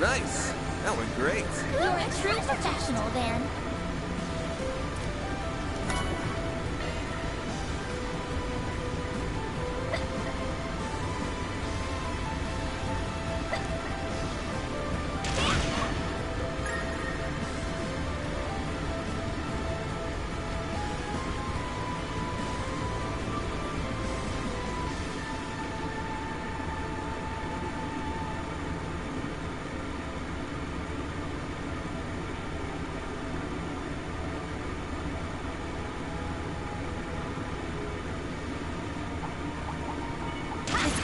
Nice. That went great. You're a true professional, then.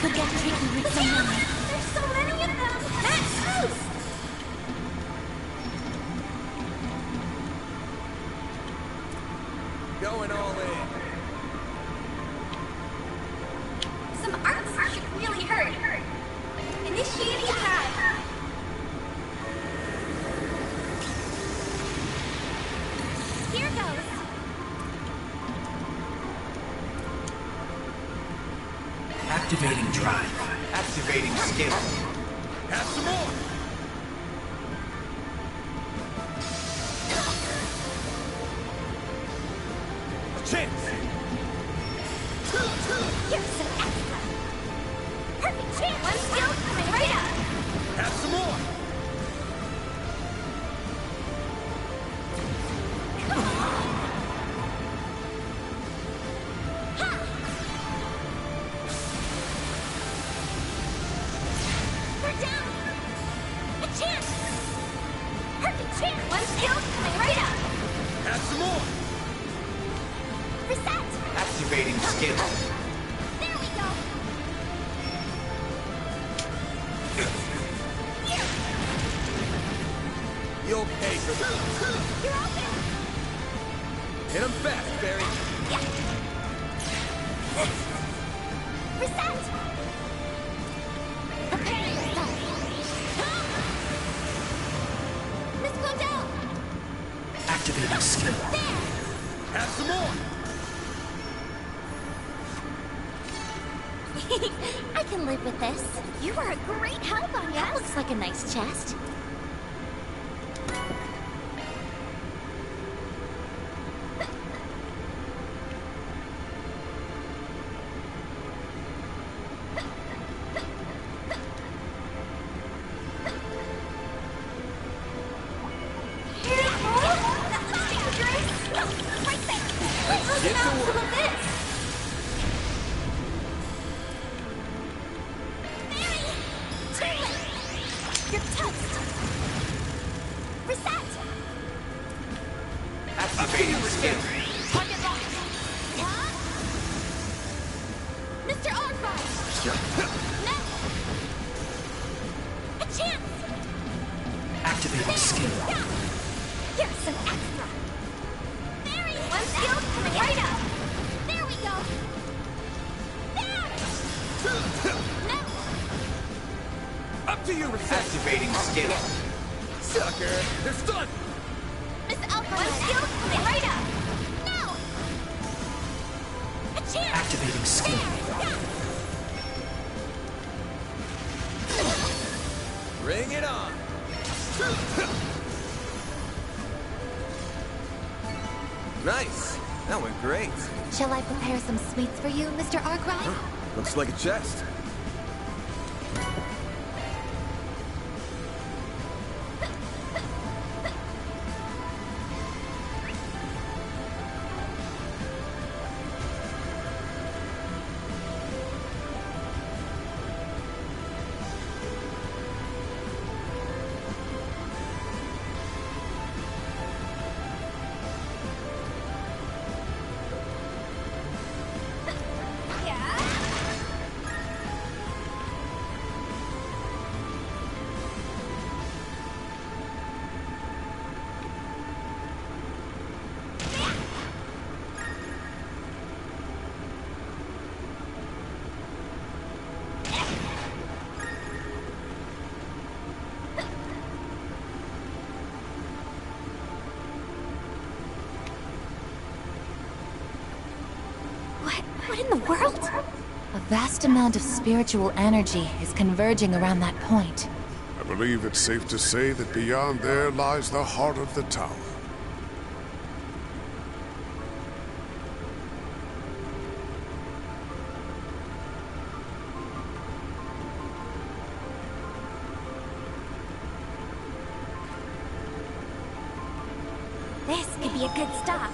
Could get tricky with someone. There's so many of them! That's loose! Going all in. Some arts should really hurt. Initiate attack. Here goes. Activating drive. Activating skill. Have some more. A chance. Here's some extra. Perfect chance. One skill coming right up. Have some more. Activating skill. There we go. You'll pay for this. You're open. Hit him fast, Barry. Yeah. Reset. Prepare yourself. Let's go down. Activating skill. There. Have some more. I can live with this. You were a great help on that. Looks like a nice chest. your reception. Activating skill. Sucker! They're stunned! Miss Alpha, skills coming right up. Now! A chance! Activating skill. Bring it on! Nice! That went great. Shall I prepare some sweets for you, Mr. Arkwright? Looks like a chest. What in the world? A vast amount of spiritual energy is converging around that point. I believe it's safe to say that beyond there lies the heart of the tower. This could be a good stop.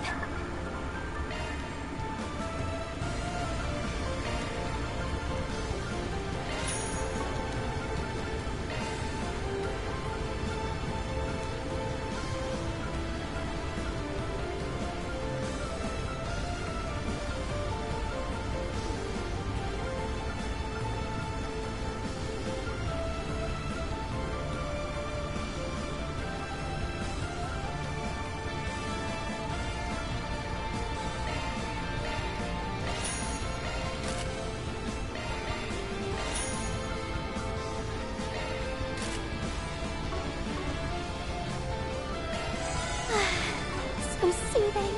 So soothing.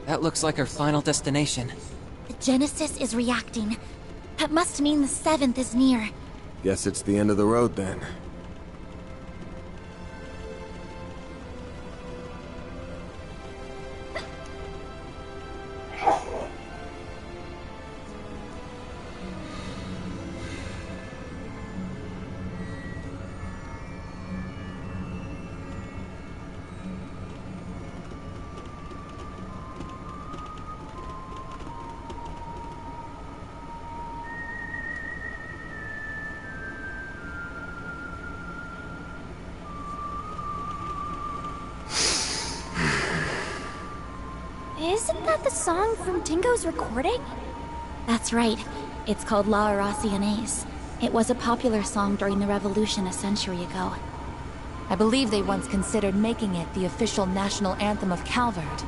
That looks like our final destination. The Genesis is reacting. That must mean the 7th is near. Guess it's the end of the road then. Isn't that the song from Dingo's recording? That's right. It's called La Aracianese. It was a popular song during the Revolution a century ago. I believe they once considered making it the official national anthem of Calvard.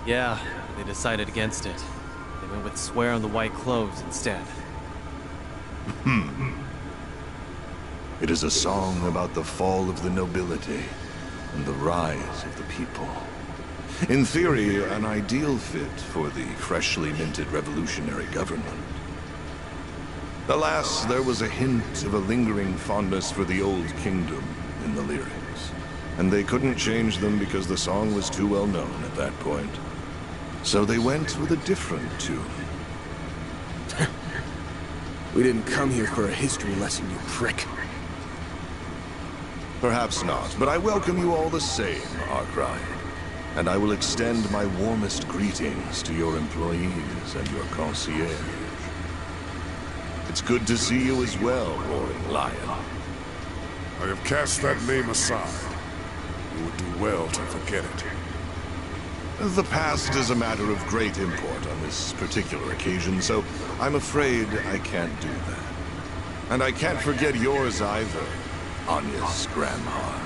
Yeah, they decided against it. They went with Swear on the White Clothes instead. It is a song about the fall of the nobility and the rise of the people. In theory, an ideal fit for the freshly minted revolutionary government. Alas, there was a hint of a lingering fondness for the old kingdom in the lyrics, and they couldn't change them because the song was too well known at that point. So they went with a different tune. We didn't come here for a history lesson, you prick. Perhaps not, but I welcome you all the same, Arkwright. And I will extend my warmest greetings to your employees and your concierge. It's good to see you as well, Roaring Lion. I have cast that name aside. You would do well to forget it. The past is a matter of great import on this particular occasion, so I'm afraid I can't do that. And I can't forget yours either, Anya's grandma.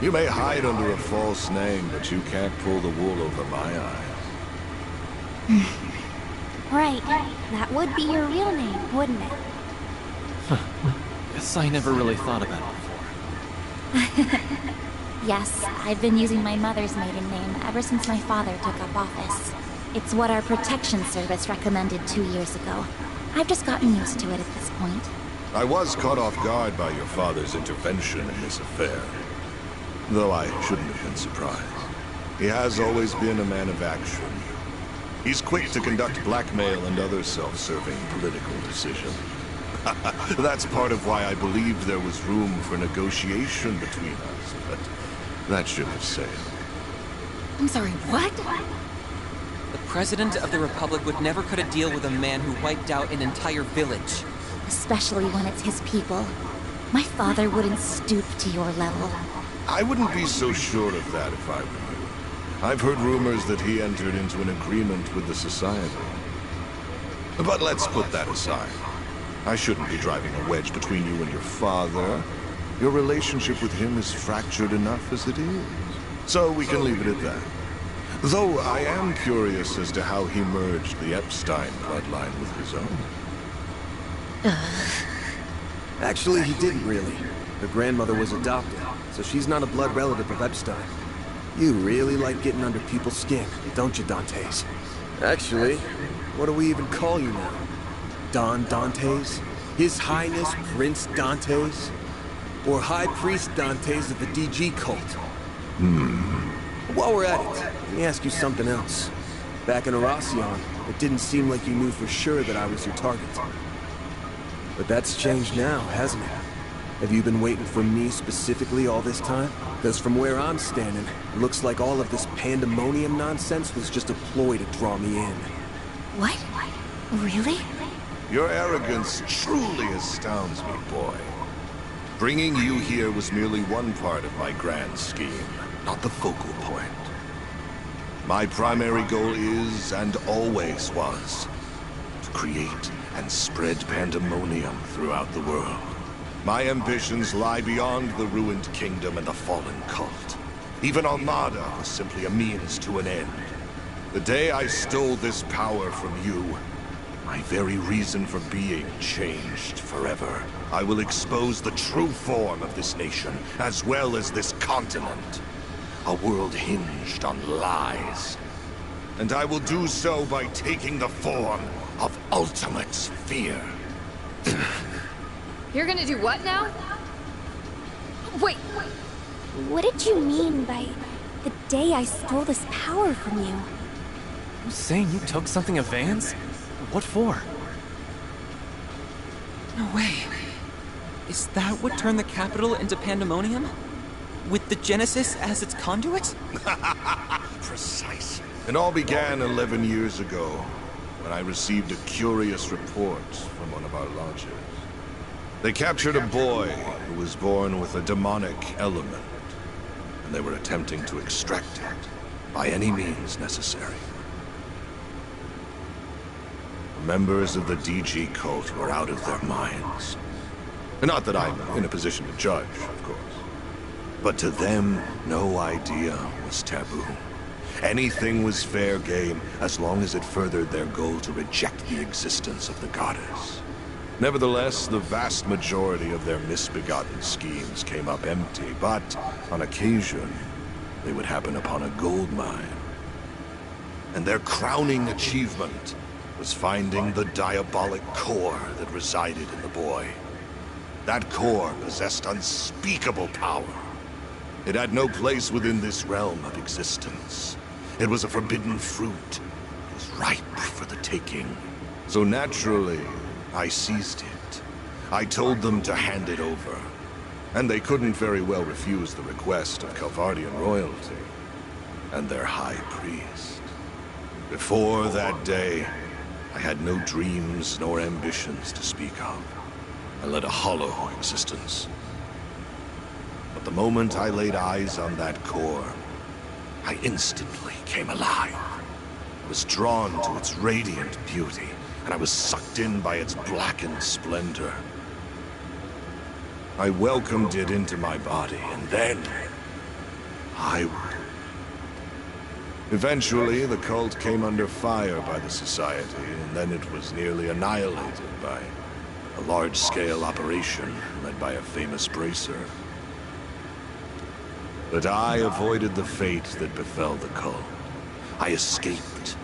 You may hide under a false name, but you can't pull the wool over my eyes. Right. That would be your real name, wouldn't it? Guess I never really thought about it before. Yes, I've been using my mother's maiden name ever since my father took up office. It's what our protection service recommended 2 years ago. I've just gotten used to it at this point. I was caught off guard by your father's intervention in this affair. Though I shouldn't have been surprised. He has always been a man of action. He's quick to conduct blackmail and other self-serving political decisions. That's part of why I believed there was room for negotiation between us, but that should have sailed. I'm sorry, what? The President of the Republic would never cut a deal with a man who wiped out an entire village. Especially when it's his people. My father wouldn't stoop to your level. I wouldn't be so sure of that if I were you. I've heard rumors that he entered into an agreement with the Society. But let's put that aside. I shouldn't be driving a wedge between you and your father. Your relationship with him is fractured enough as it is. So we can leave it at that. Though I am curious as to how he merged the Epstein bloodline with his own. Actually, he didn't really. Her grandmother was adopted, so she's not a blood relative of Epstein. You really like getting under people's skin, don't you, Dantes? Actually, what do we even call you now? Don Dantes? His Highness Prince Dantes? Or High Priest Dantes of the DG cult? While we're at it, let me ask you something else. Back in Arasion, it didn't seem like you knew for sure that I was your target. But that's changed now, hasn't it? Have you been waiting for me specifically all this time? Because from where I'm standing, it looks like all of this pandemonium nonsense was just a ploy to draw me in. What? Really? Your arrogance truly astounds me, boy. Bringing you here was merely one part of my grand scheme, not the focal point. My primary goal is, and always was, to create and spread pandemonium throughout the world. My ambitions lie beyond the ruined kingdom and the fallen cult. Even Armada was simply a means to an end. The day I stole this power from you, my very reason for being changed forever. I will expose the true form of this nation, as well as this continent. A world hinged on lies. And I will do so by taking the form of ultimate fear. You're gonna do what now? Wait! What did you mean by the day I stole this power from you? You saying you took something of Van's? What for? No way. Is that what turned the capital into pandemonium? With the Genesis as its conduit? Precise. It all began 11 years ago, when I received a curious report from one of our lodges. They captured a boy who was born with a demonic element, and they were attempting to extract it by any means necessary. Members of the DG cult were out of their minds. Not that I'm in a position to judge, of course. But to them, no idea was taboo. Anything was fair game as long as it furthered their goal to reject the existence of the goddess. Nevertheless, the vast majority of their misbegotten schemes came up empty, but on occasion, they would happen upon a gold mine. And their crowning achievement was finding the diabolic core that resided in the boy. That core possessed unspeakable power. It had no place within this realm of existence. It was a forbidden fruit. It was ripe for the taking. So naturally, I seized it. I told them to hand it over. And they couldn't very well refuse the request of Calvardian royalty and their high priest. Before that day, I had no dreams nor ambitions to speak of. I led a hollow existence. But the moment I laid eyes on that core, I instantly came alive. I was drawn to its radiant beauty, and I was sucked in by its blackened splendor. I welcomed it into my body, and then Eventually, the cult came under fire by the Society, and then it was nearly annihilated by a large-scale operation led by a famous bracer. But I avoided the fate that befell the cult. I escaped,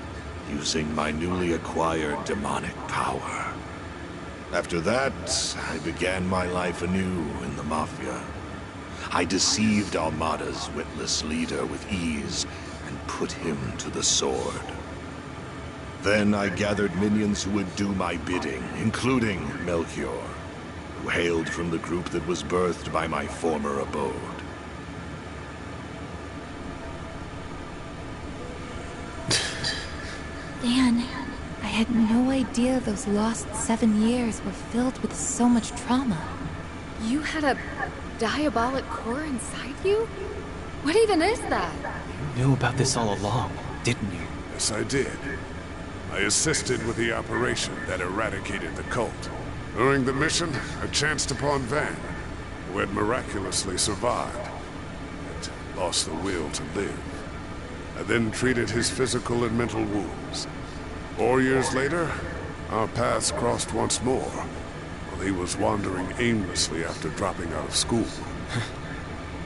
using my newly acquired demonic power. After that, I began my life anew in the Mafia. I deceived Armada's witless leader with ease, and put him to the sword. Then I gathered minions who would do my bidding, including Melchior, who hailed from the group that was birthed by my former abode. Dan, I had no idea those lost 7 years were filled with so much trauma. You had a diabolic core inside you? What even is that? You knew about this all along, didn't you? Yes, I did. I assisted with the operation that eradicated the cult. During the mission, I chanced upon Van, who had miraculously survived, yet lost the will to live. I then treated his physical and mental wounds. 4 years later, our paths crossed once more, while he was wandering aimlessly after dropping out of school.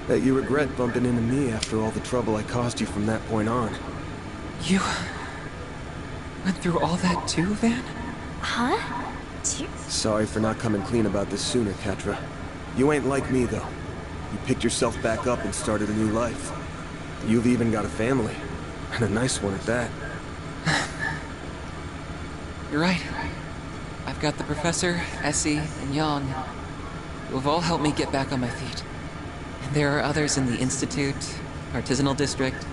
Bet you regret bumping into me after all the trouble I caused you from that point on. You went through all that too, Van? Huh? Sorry for not coming clean about this sooner, Catra. You ain't like me, though. You picked yourself back up and started a new life. You've even got a family. And a nice one at that. You're right. I've got the Professor, Essie, and Yang, who have all helped me get back on my feet. And there are others in the Institute, Artisanal District,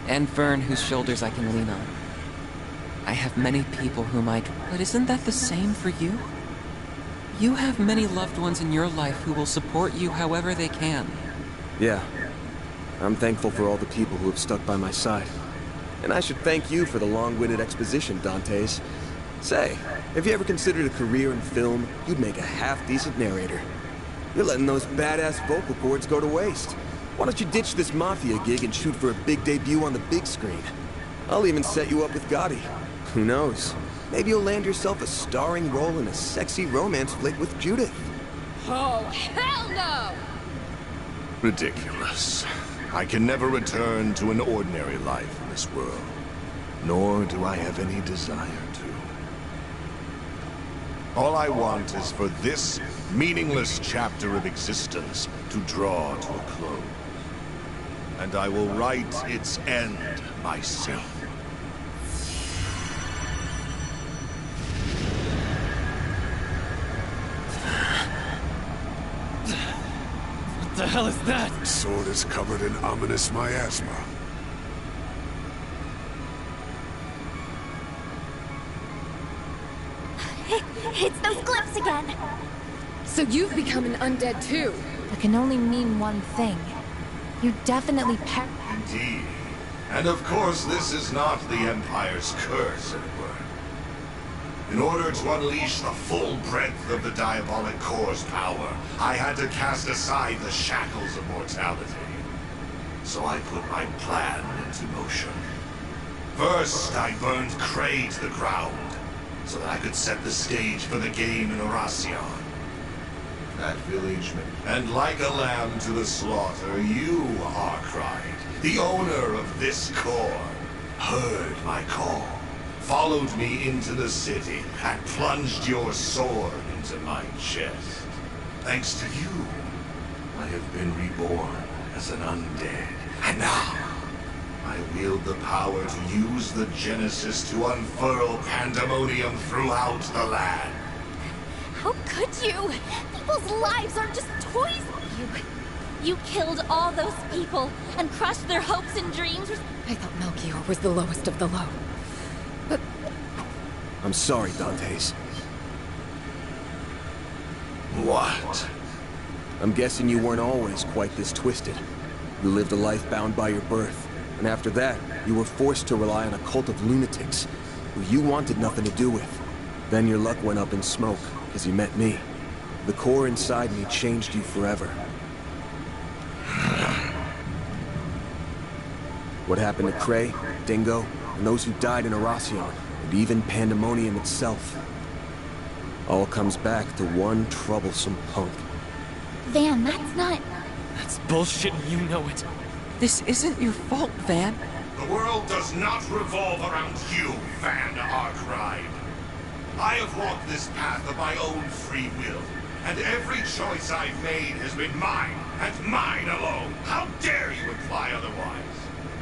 and Vern whose shoulders I can lean on. I have many people whom But isn't that the same for you? You have many loved ones in your life who will support you however they can. Yeah. I'm thankful for all the people who have stuck by my side. And I should thank you for the long-winded exposition, Dantes. Say, have you ever considered a career in film? You'd make a half-decent narrator. You're letting those badass vocal cords go to waste. Why don't you ditch this Mafia gig and shoot for a big debut on the big screen? I'll even set you up with Gotti. Who knows? Maybe you'll land yourself a starring role in a sexy romance flick with Judith. Oh, hell no! Ridiculous. I can never return to an ordinary life in this world. Nor do I have any desire to. All I want is for this meaningless chapter of existence to draw to a close. And I will write its end myself. What the hell is that? The sword is covered in ominous miasma. It's those glyphs again! So you've become an undead too? That can only mean one thing. You definitely Indeed. And of course, this is not the Empire's curse, as it were. In order to unleash the full breadth of the Diabolic Core's power, I had to cast aside the shackles of mortality. So I put my plan into motion. First, I burned Cray to the ground, so that I could set the stage for the game in Oracion. That village, and like a lamb to the slaughter, you, Arkride, the owner of this core, heard my call, followed me into the city, and plunged your sword into my chest. Thanks to you, I have been reborn as an undead, and now I wield the power to use the Genesis to unfurl pandemonium throughout the land. How could you? People's lives aren't just toys. You killed all those people and crushed their hopes and dreams. I thought Melchior was the lowest of the low. I'm sorry, Dantes. What? I'm guessing you weren't always quite this twisted. You lived a life bound by your birth, and after that, you were forced to rely on a cult of lunatics who you wanted nothing to do with. Then your luck went up in smoke, because you met me. The core inside me changed you forever. What happened to Cray, Dingo, and those who died in Arasion, and even Pandemonium itself, all comes back to one troublesome punk. Van, that's not... That's bullshit and you know it. This isn't your fault, Van. The world does not revolve around you, Van Arkwright. I have walked this path of my own free will, and every choice I've made has been mine, and mine alone. How dare you imply otherwise?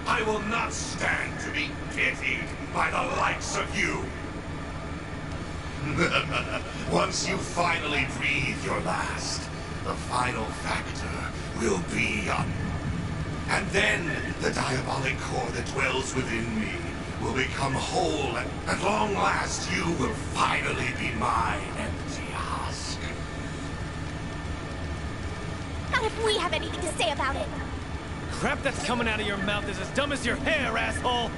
I will not stand to be pitied by the likes of you. Once you finally breathe your last, the final factor will be on. And then the diabolic core that dwells within me will become whole, and at long last you will finally be my empty husk. Not if we have anything to say about it. Crap that's coming out of your mouth is as dumb as your hair, asshole!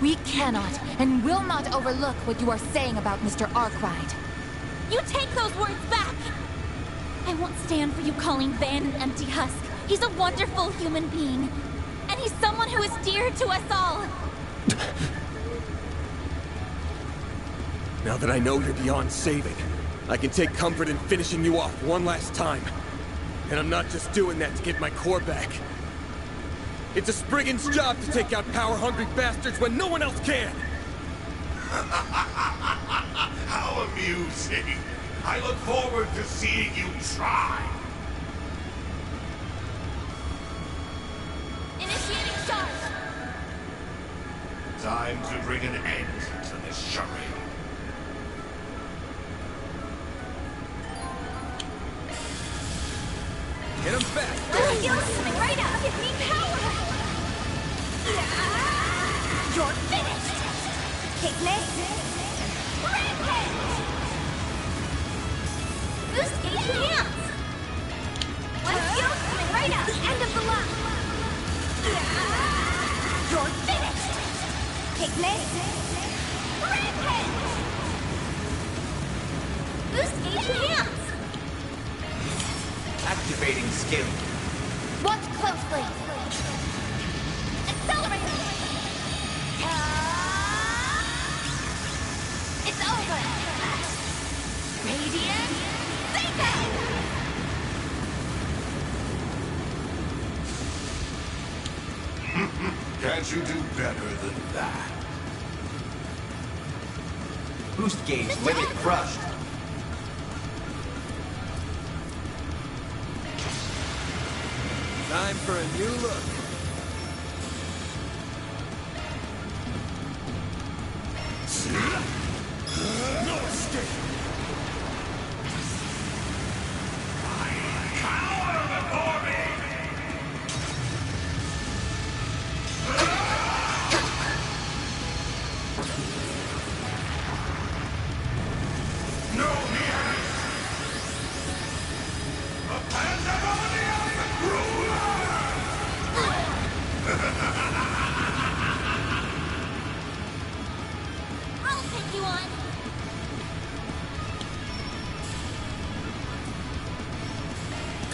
We cannot and will not overlook what you are saying about Mr. Arkwright. You take those words back! I won't stand for you calling Van an empty husk. He's a wonderful human being. And he's someone who is dear to us all. Now that I know you're beyond saving, I can take comfort in finishing you off one last time. And I'm not just doing that to get my core back. It's a Spriggan's job to take out power-hungry bastards when no one else can! How amusing! I look forward to seeing you try! Initiating charge! Time to bring an end to this charade. Get him back! I feel coming right up! Give me power! You're finished! Piglet! Rampage! Boost gauge hands! Let's go! Coming right up! The end of the line! You're finished! Piglet! Rampage! Boost gauge hands! Activating skill. Watch closely! Accelerate! It's over! Radiant Zeta! Can't you do better than that? Boost gauge limit crushed. Time for a new look. No escape! Cower before me! No here! The pandemonium ruler! I'll take you on!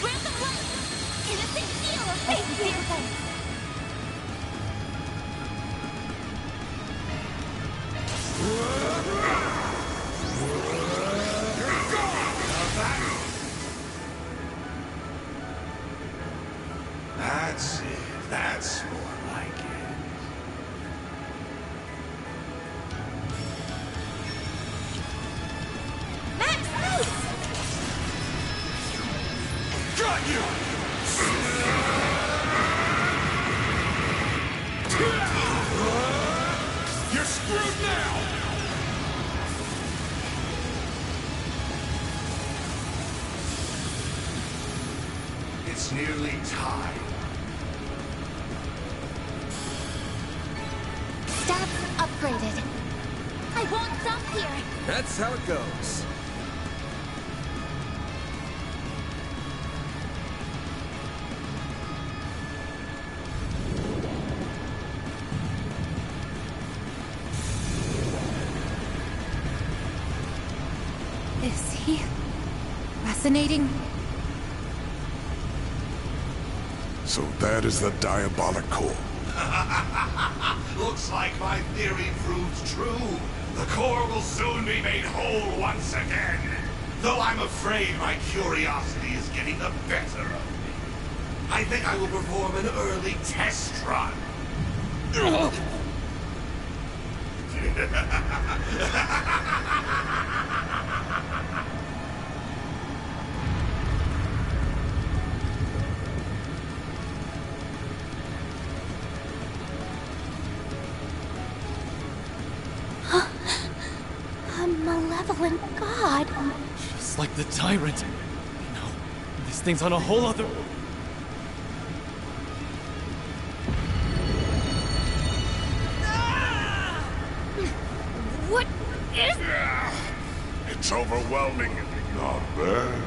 Grant of light! Innocent seal of faith here! That's it. That's more like it. Max boost! Got you! You're screwed now! It's nearly time. Stats upgraded. I won't stop here. That's how it goes. Is he resonating? So that is the diabolic core. Looks like my theory proved true. The core will soon be made whole once again. Though I'm afraid my curiosity is getting the better of me. I think I will perform an early test run. A malevolent god. Just like the tyrant. No, this thing's on a whole other... What is... It's overwhelming. Not bad.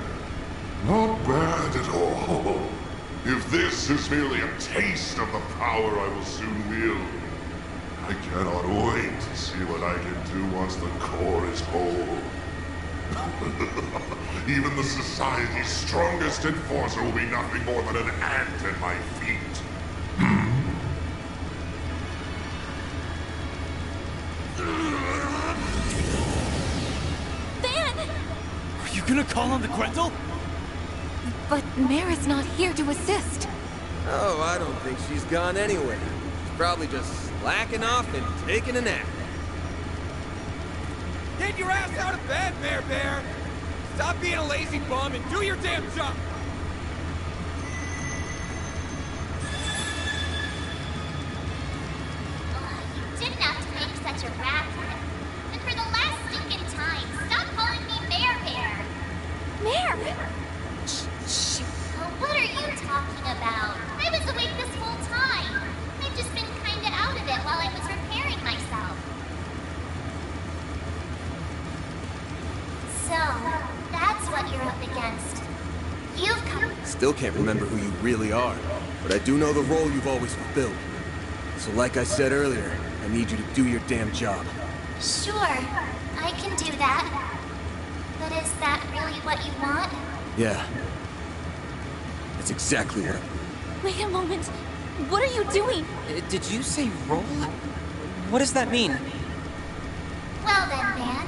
Not bad at all. If this is merely a taste of the power I will soon wield, I cannot wait to see what I can do once the core is whole. Even the society's strongest enforcer will be nothing more than an ant at my feet. Van! Are you gonna call on the Gretel? But Mare is not here to assist. Oh, I don't think she's gone anywhere. She's probably just slacking off and taking a nap. Get your ass out of bed, Bear! Stop being a lazy bum and do your damn job! You didn't have to make such a racket. And for the last stinking time, stop calling me Bear. Mare! Shh. Well, what are you talking about? I was awake this whole time. I've just been kinda out of it while I was repairing myself. So, that's what you're up against. You've come... Still can't remember who you really are, but I do know the role you've always fulfilled. So like I said earlier, I need you to do your damn job. Sure, I can do that. But is that really what you want? Yeah. That's exactly what I... Wait a moment. What are you doing? Did you say roll? What does that mean? Well then, Van.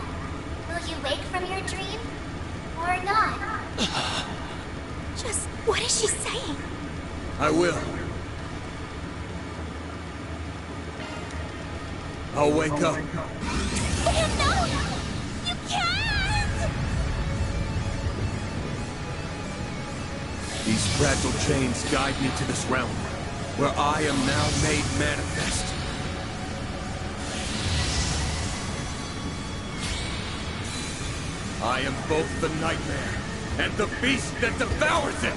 Will you wake from your dream? Or not? Just, what is she saying? I will. I'll wake up. Van, no! You can't! These fragile chains guide me to this realm, where I am now made manifest. I am both the nightmare and the beast that devours it!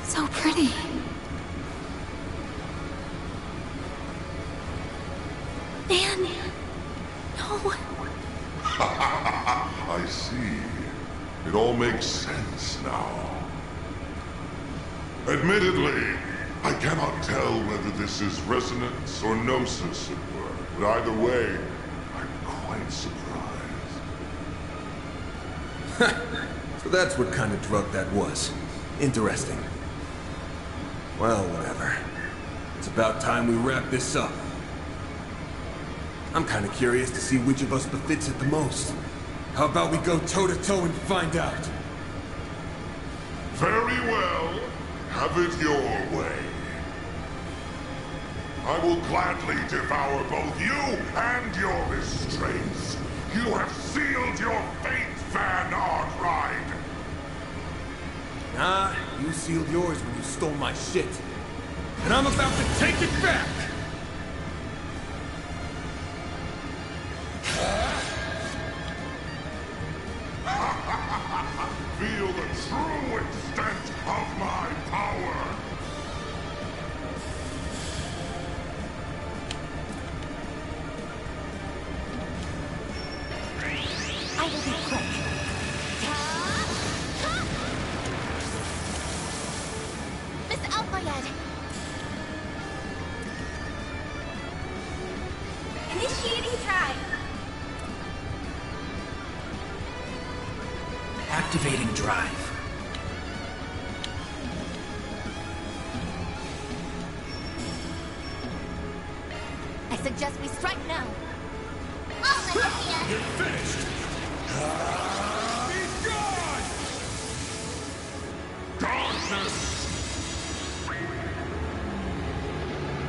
So pretty. Van, no. I see. It all makes sense now. Admittedly, I cannot tell whether this is resonance or gnosis at work, but either way, I'm quite surprised. So that's what kind of drug that was. Interesting. Well, whatever. It's about time we wrap this up. I'm kind of curious to see which of us befits it the most. How about we go toe-to-toe and find out? Very well. Have it your way. I will gladly devour both you and your restraints. You have sealed your fate, Van Arkride. Nah, you sealed yours when you stole my shit. and I'm about to take it back! Feel the true extent of my power! I will be quick. Miss Alfayed! Initiating drive! Activating drive. I suggest we strike now. All in the hand. You're finished! Be gone! Darkness!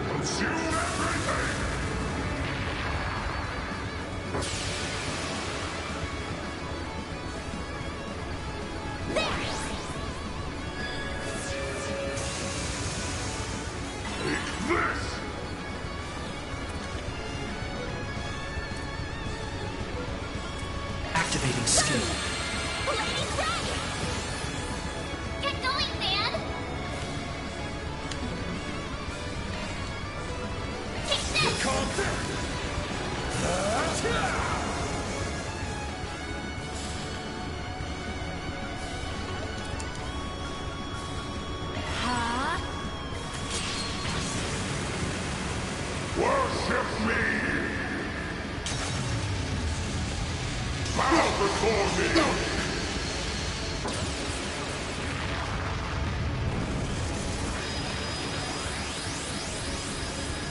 Consume everything! Take this! Activating skill. Ladies ready! Get going, man! Take this! Calm down! Worship me! Bow before me!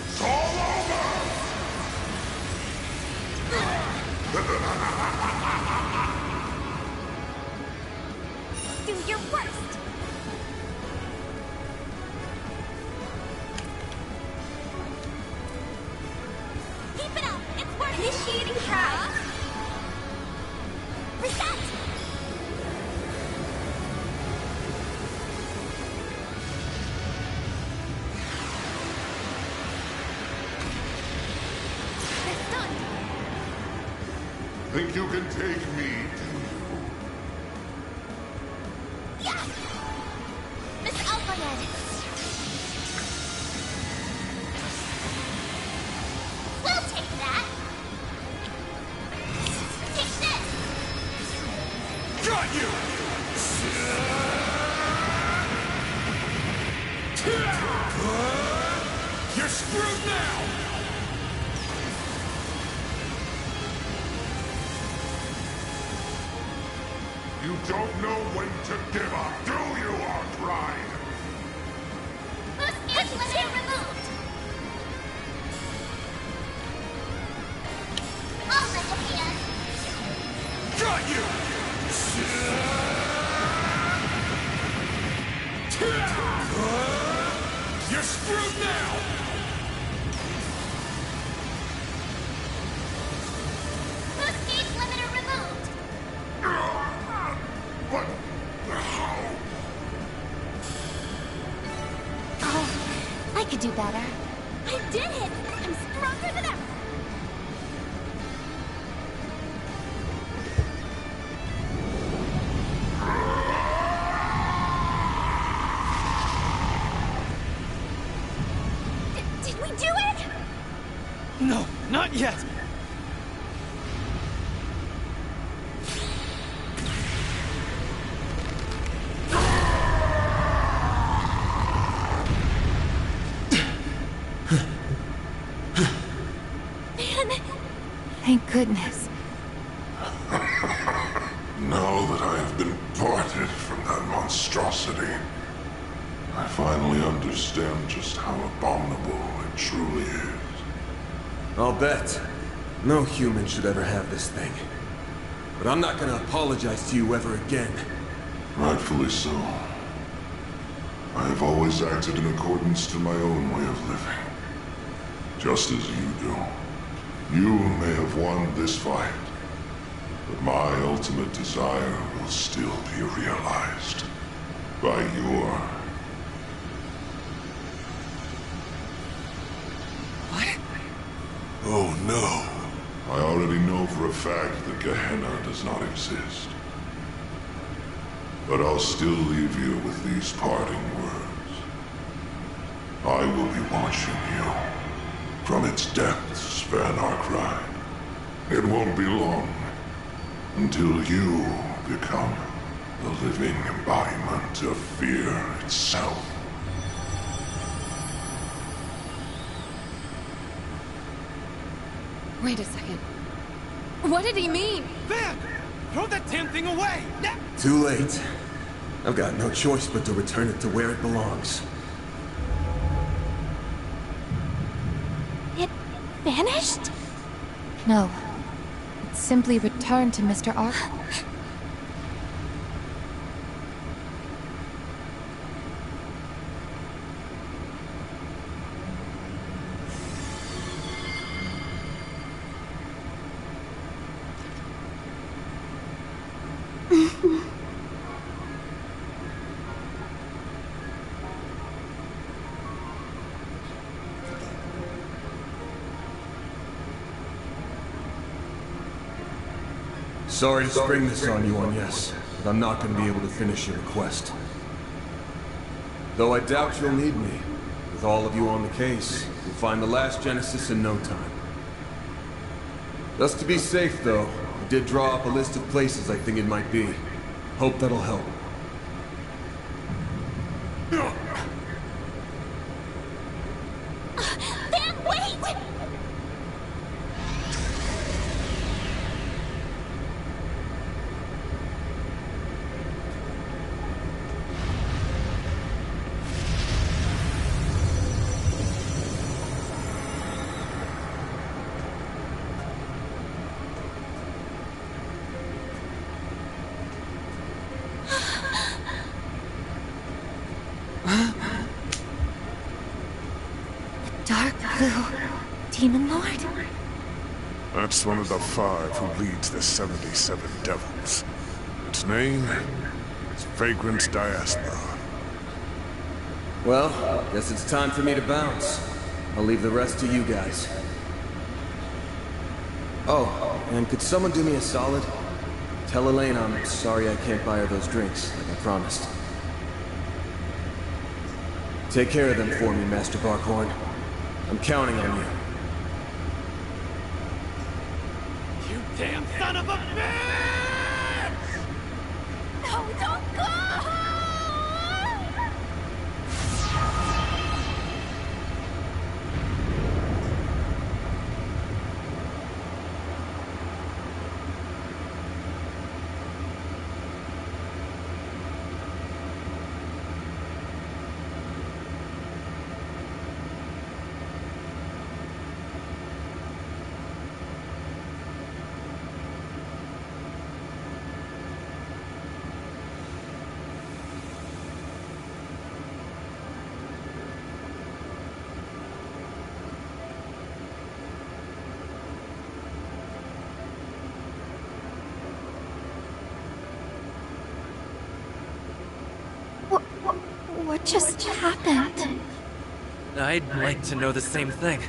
It's all over! Do your worst! Keep it up! It's working! Initiating drive! Reset! It's done! Think you can take me, do you? Yes! Miss Alfayed! We'll take that! Take this! Got you! You're screwed now! You don't know when to give up, do you, Arkride? Boost gear limiter removed! All in the hand! Got you! You're screwed now! Boost gauge limiter removed! But how? Oh, I could do better. I did it! I'm stronger than ever! Did we do it? No, not yet! Man! Thank goodness. Now that I have been parted from that monstrosity, I finally understand just how abominable it truly is. I'll bet. No human should ever have this thing. But I'm not gonna apologize to you ever again. Rightfully so. I have always acted in accordance to my own way of living. Just as you do. You may have won this fight, but my ultimate desire will still be realized by your Oh no. I already know for a fact that Gehenna does not exist. But I'll still leave you with these parting words. I will be watching you from its depths, Van Arkride. It won't be long until you become the living embodiment of fear itself. Wait a second. What did he mean? Van! Throw that damn thing away! Now! Too late. I've got no choice but to return it to where it belongs. It vanished? No. It simply returned to Mr. Ark. Sorry to spring this on you, yes, but I'm not going to be able to finish your request. Though I doubt you'll need me. With all of you on the case, we'll find the last Genesis in no time. Just to be safe, though, I did draw up a list of places I think it might be. Hope that'll help. Van, wait! Dark Blue Demon Lord? That's one of the 5 who leads the 77 Devils. Its name is Vagrant's Diaspora. Well, guess it's time for me to bounce. I'll leave the rest to you guys. Oh, and could someone do me a solid? Tell Elaine I'm sorry I can't buy her those drinks, like I promised. Take care of them for me, Master Barkhorn. I'm counting on you. You damn son of a bitch! No, don't go! What just happened? I'd like to know the same thing.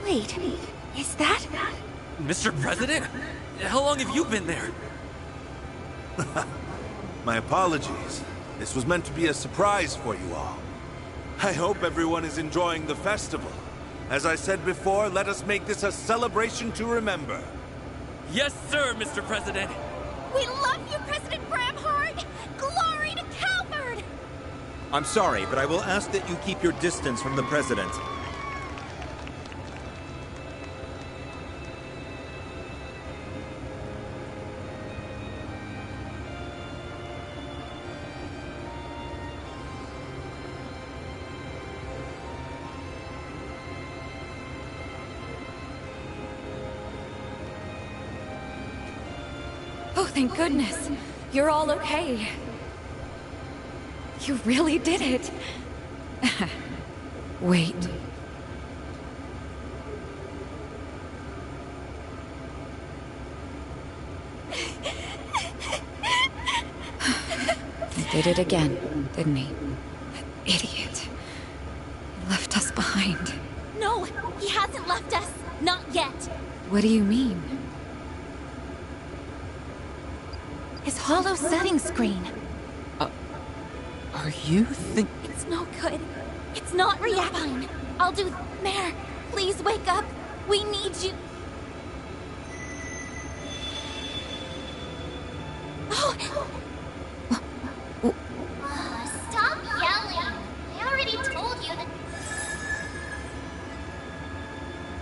Wait, is that... Mr. President? How long have you been there? My apologies. This was meant to be a surprise for you all. I hope everyone is enjoying the festival. As I said before, let us make this a celebration to remember. Yes, sir, Mr. President. We love you, President Bramhard! Glory to Calvard! I'm sorry, but I will ask that you keep your distance from the President. Oh, thank goodness. You're all okay. You really did it. Wait. He did it again, didn't he? That idiot. He left us behind. No, he hasn't left us. Not yet. What do you mean? His hollow setting screen. Are you It's no good. It's not reacting. I'll do... Mare, please wake up. We need you. Oh! Stop yelling. I already told you that...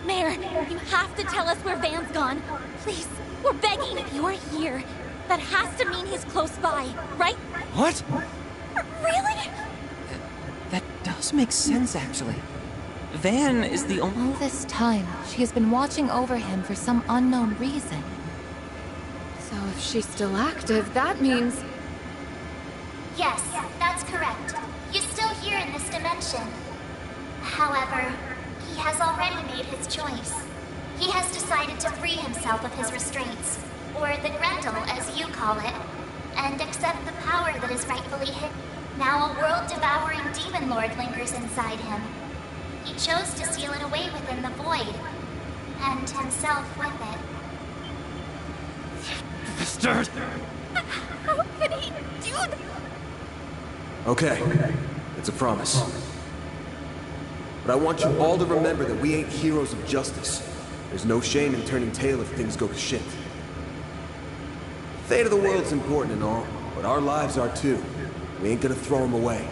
Mare, you have to tell us where Van's gone. Please, we're begging. If you're here, that has to mean he's close by, right? What? Really? That does make sense, actually. Van is the only... All this time, she has been watching over him for some unknown reason. So if she's still active, that means... Yes, that's correct. He's still here in this dimension. However, he has already made his choice. He has decided to free himself of his restraints, or the Grendel, as you call it, and accept the power that is rightfully his. Now a world-devouring demon lord lingers inside him. He chose to seal it away within the void, and himself with it. Bastard! How could he do that? Okay, it's a promise. But I want you all to remember that we ain't heroes of justice. There's no shame in turning tail if things go to shit. The fate of the world's important and all, but our lives are too. We ain't gonna throw them away.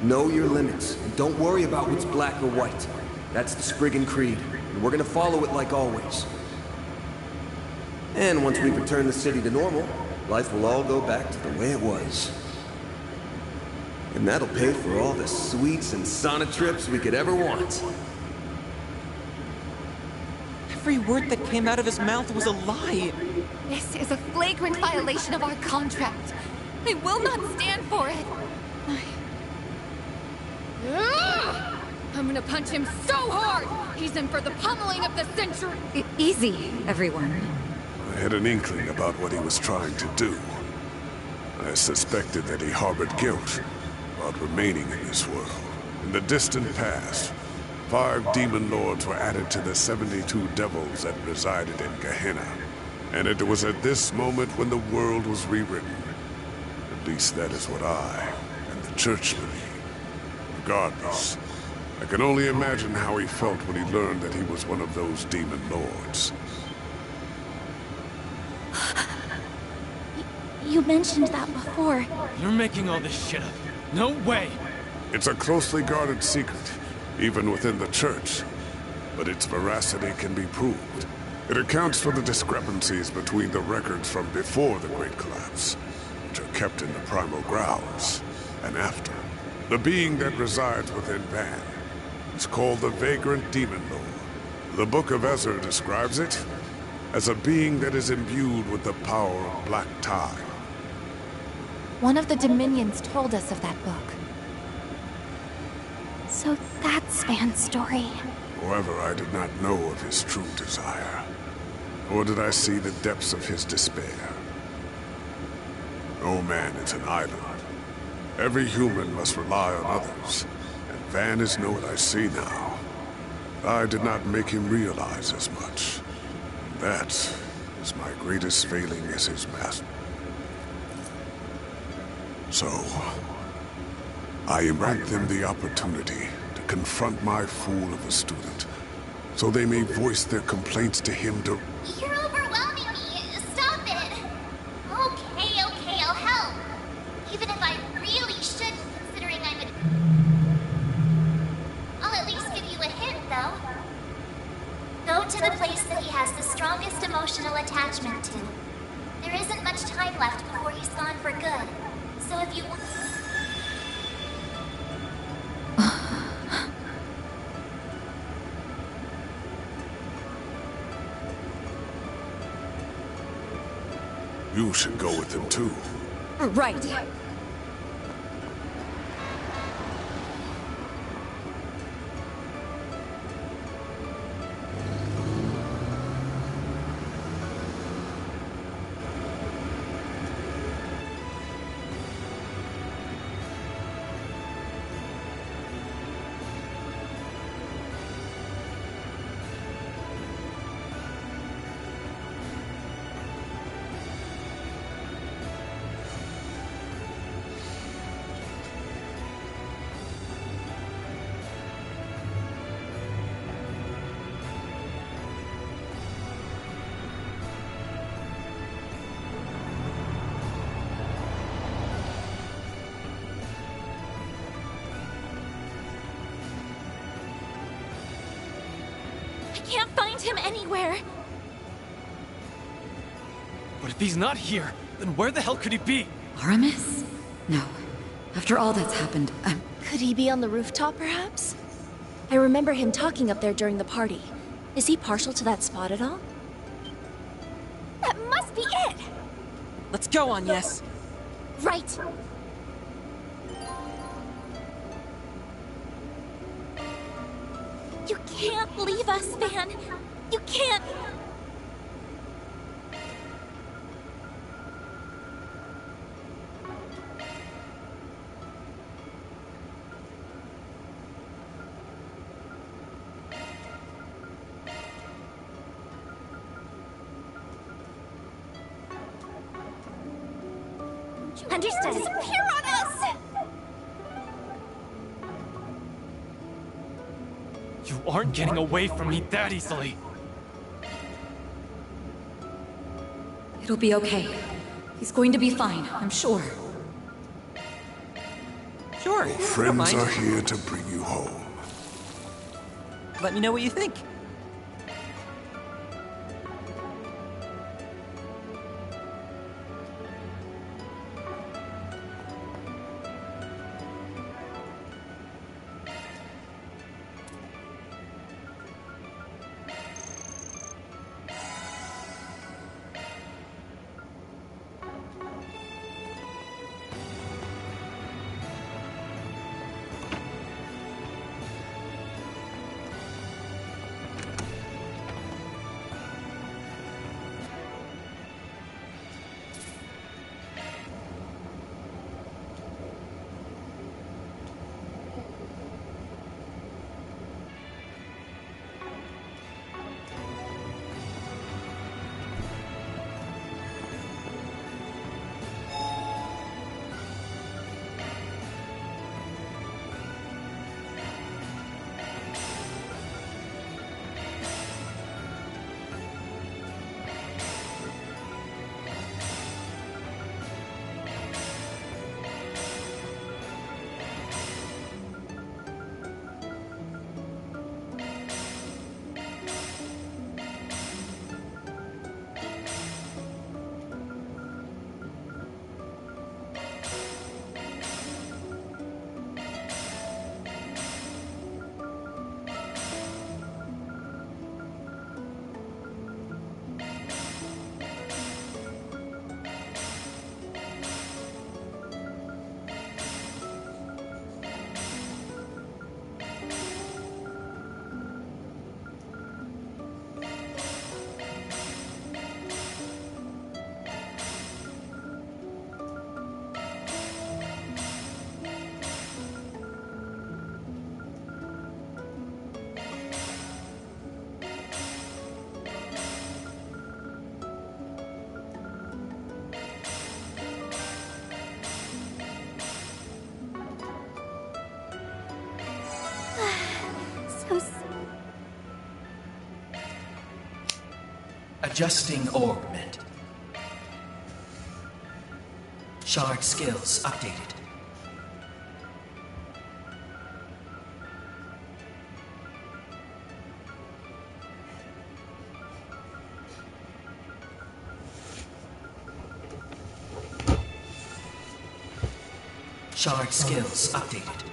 Know your limits, and don't worry about what's black or white. That's the Spriggan Creed, and we're gonna follow it like always. And once we return the city to normal, life will all go back to the way it was. And that'll pay for all the sweets and sauna trips we could ever want. Every word that came out of his mouth was a lie. This is a flagrant violation of our contract. I will not stand for it. I'm gonna punch him so hard! He's in for the pummeling of the century! Easy, everyone. I had an inkling about what he was trying to do. I suspected that he harbored guilt about remaining in this world. In the distant past, 5 demon lords were added to the 72 devils that resided in Gehenna. And it was at this moment when the world was rewritten. At least that is what I and the Church believe. Regardless, I can only imagine how he felt when he learned that he was one of those demon lords. You mentioned that before. You're making all this shit up. No way! It's a closely guarded secret, even within the Church. But its veracity can be proved. It accounts for the discrepancies between the records from before the Great Collapse, which are kept in the primal grounds, and after. The being that resides within Van is called the Vagrant Demon Lord. The Book of Ezra describes it as a being that is imbued with the power of black time. One of the Dominions told us of that book. So that's Van's story. However, I did not know of his true desire, nor did I see the depths of his despair. No man is an island. Every human must rely on others, and Van is what I see now. I did not make him realize as much. And that is my greatest failing as his master. So, I grant them the opportunity to confront my fool of a student, so they may voice their complaints to him to... You're overwhelming me. Stop it. Okay, I'll help. Even if I really shouldn't, considering I'm a... I'll at least give you a hint, though. Go to the place that he has the strongest emotional attachment to. There isn't much time left before he's gone for good. So if you want... You should go with them too. Right. Can't find him anywhere. But if he's not here, then where the hell could he be? Aramis? No. After all that's happened, Could he be on the rooftop, perhaps? I remember him talking up there during the party. Is he partial to that spot at all? That must be it! Let's go on, yes. Right. You can't leave us, Van. You can't. Understood. Disappear on us! You aren't getting away from me that easily. it'll be okay. He's going to be fine, I'm sure. Sure. Your friends are here to bring you home. Let me know what you think. Adjusting augment. Shard skills updated. Shard skills updated.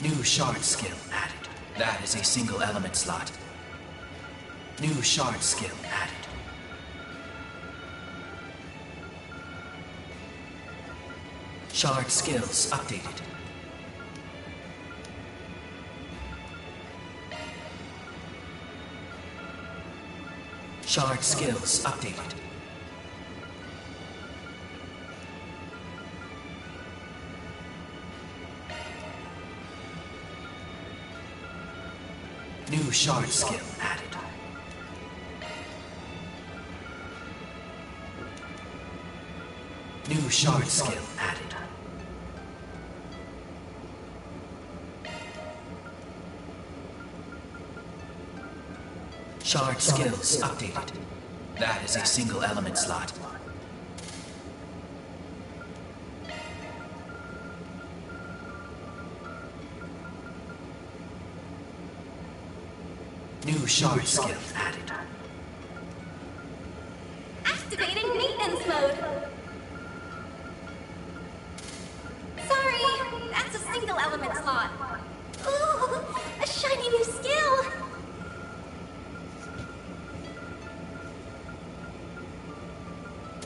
New shard skill added. That is a single element slot. New shard skill added. Shard skills updated. Shard skills updated. New shard skill added. New shard skill added. Shard skills updated. That is a single element slot. New shard skill added. Activating maintenance mode. Sorry, that's a single element slot. Ooh, a shiny new skill.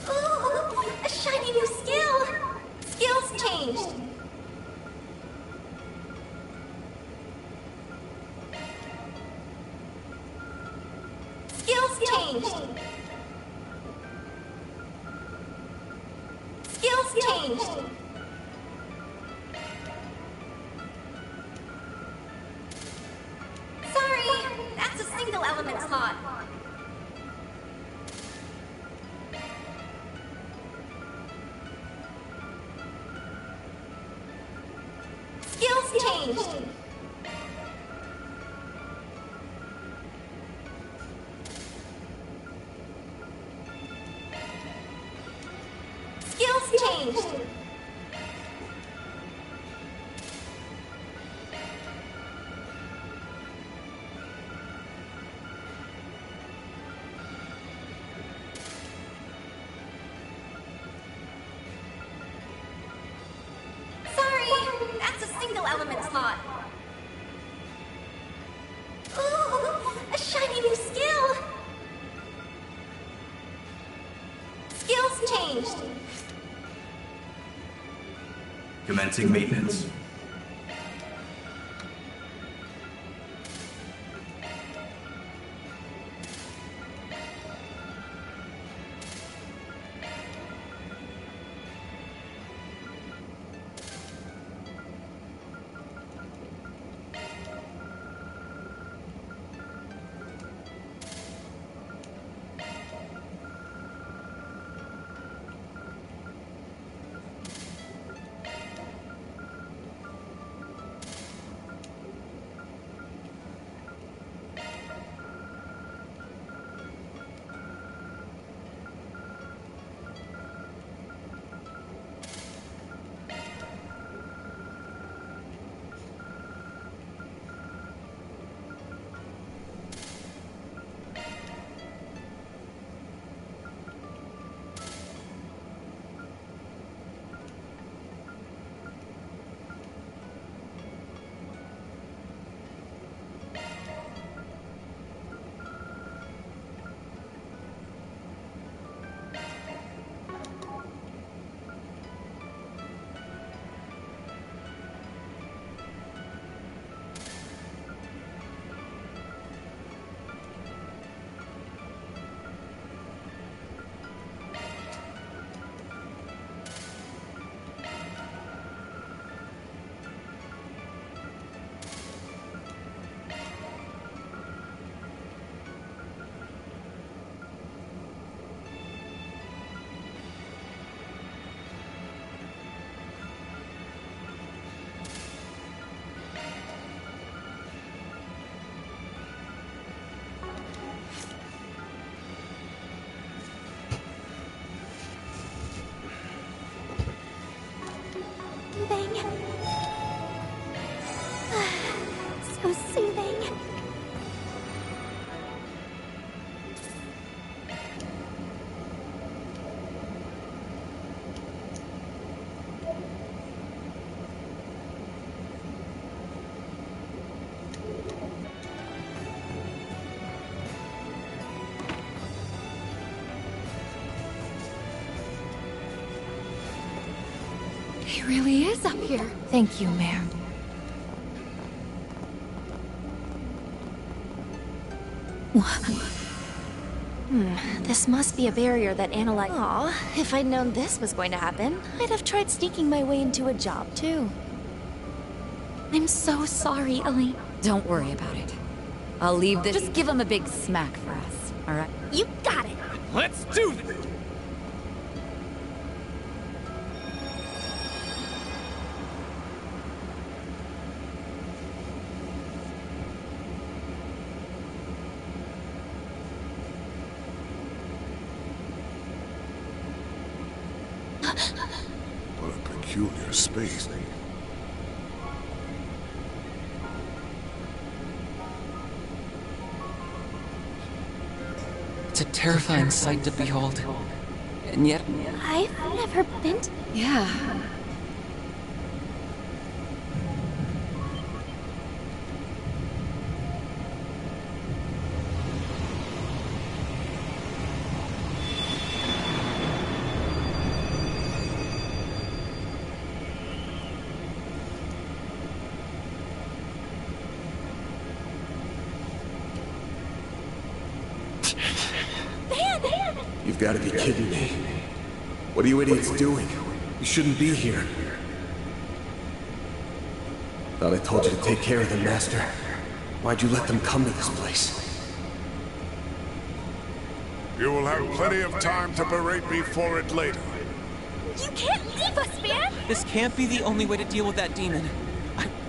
Ooh, a shiny new skill. Skills changed. Skills changed. Skills changed. Sorry, that's a single element slot. Skills changed. Skills changed. Sorry, that's a single element slot. Ooh, a shiny new skill. Skills changed. Commencing maintenance. So soothing. really is up here. Thank you, Mare. This must be a barrier that analyzes. Aw, if I'd known this was going to happen, I'd have tried sneaking my way into a job, too. I'm so sorry, Ellie. Don't worry about it. I'll leave this. Just give him a big smack for us, alright? You got it! Let's do this! What a peculiar space. It's a terrifying sight to behold. And yet... I've never been to... Yeah. You've got to be kidding me. What are you idiots doing? You shouldn't be here. Thought I told you to take care of them, Master. Why'd you let them come to this place? You will have plenty of time to berate me for it later. You can't leave us, man! This can't be the only way to deal with that demon.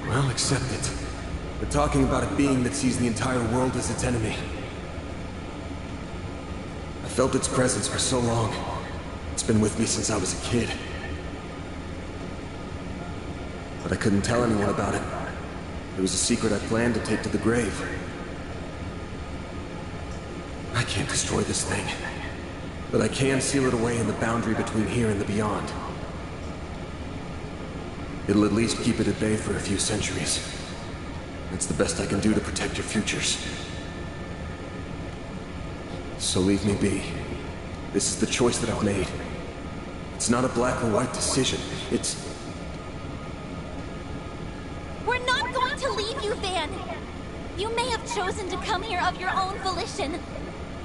Well, accept it. We're talking about a being that sees the entire world as its enemy. I felt its presence for so long. It's been with me since I was a kid. But I couldn't tell anyone about it. It was a secret I planned to take to the grave. I can't destroy this thing. But I can seal it away in the boundary between here and the beyond. It'll at least keep it at bay for a few centuries. That's the best I can do to protect your futures. So leave me be. This is the choice that I've made. It's not a black or white decision. It's... We're not going to leave you, Van! You may have chosen to come here of your own volition,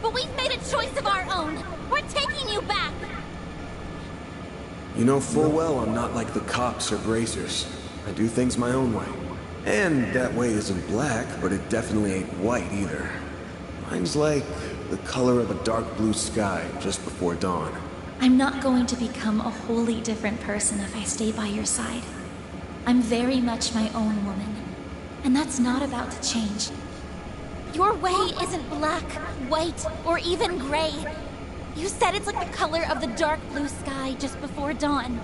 but we've made a choice of our own. We're taking you back! You know full well I'm not like the cops or grazers. I do things my own way. And that way isn't black, but it definitely ain't white either. Mine's like the color of a dark blue sky just before dawn. I'm not going to become a wholly different person if I stay by your side. I'm very much my own woman, and that's not about to change. Your way isn't black, white, or even gray. You said it's like the color of the dark blue sky just before dawn.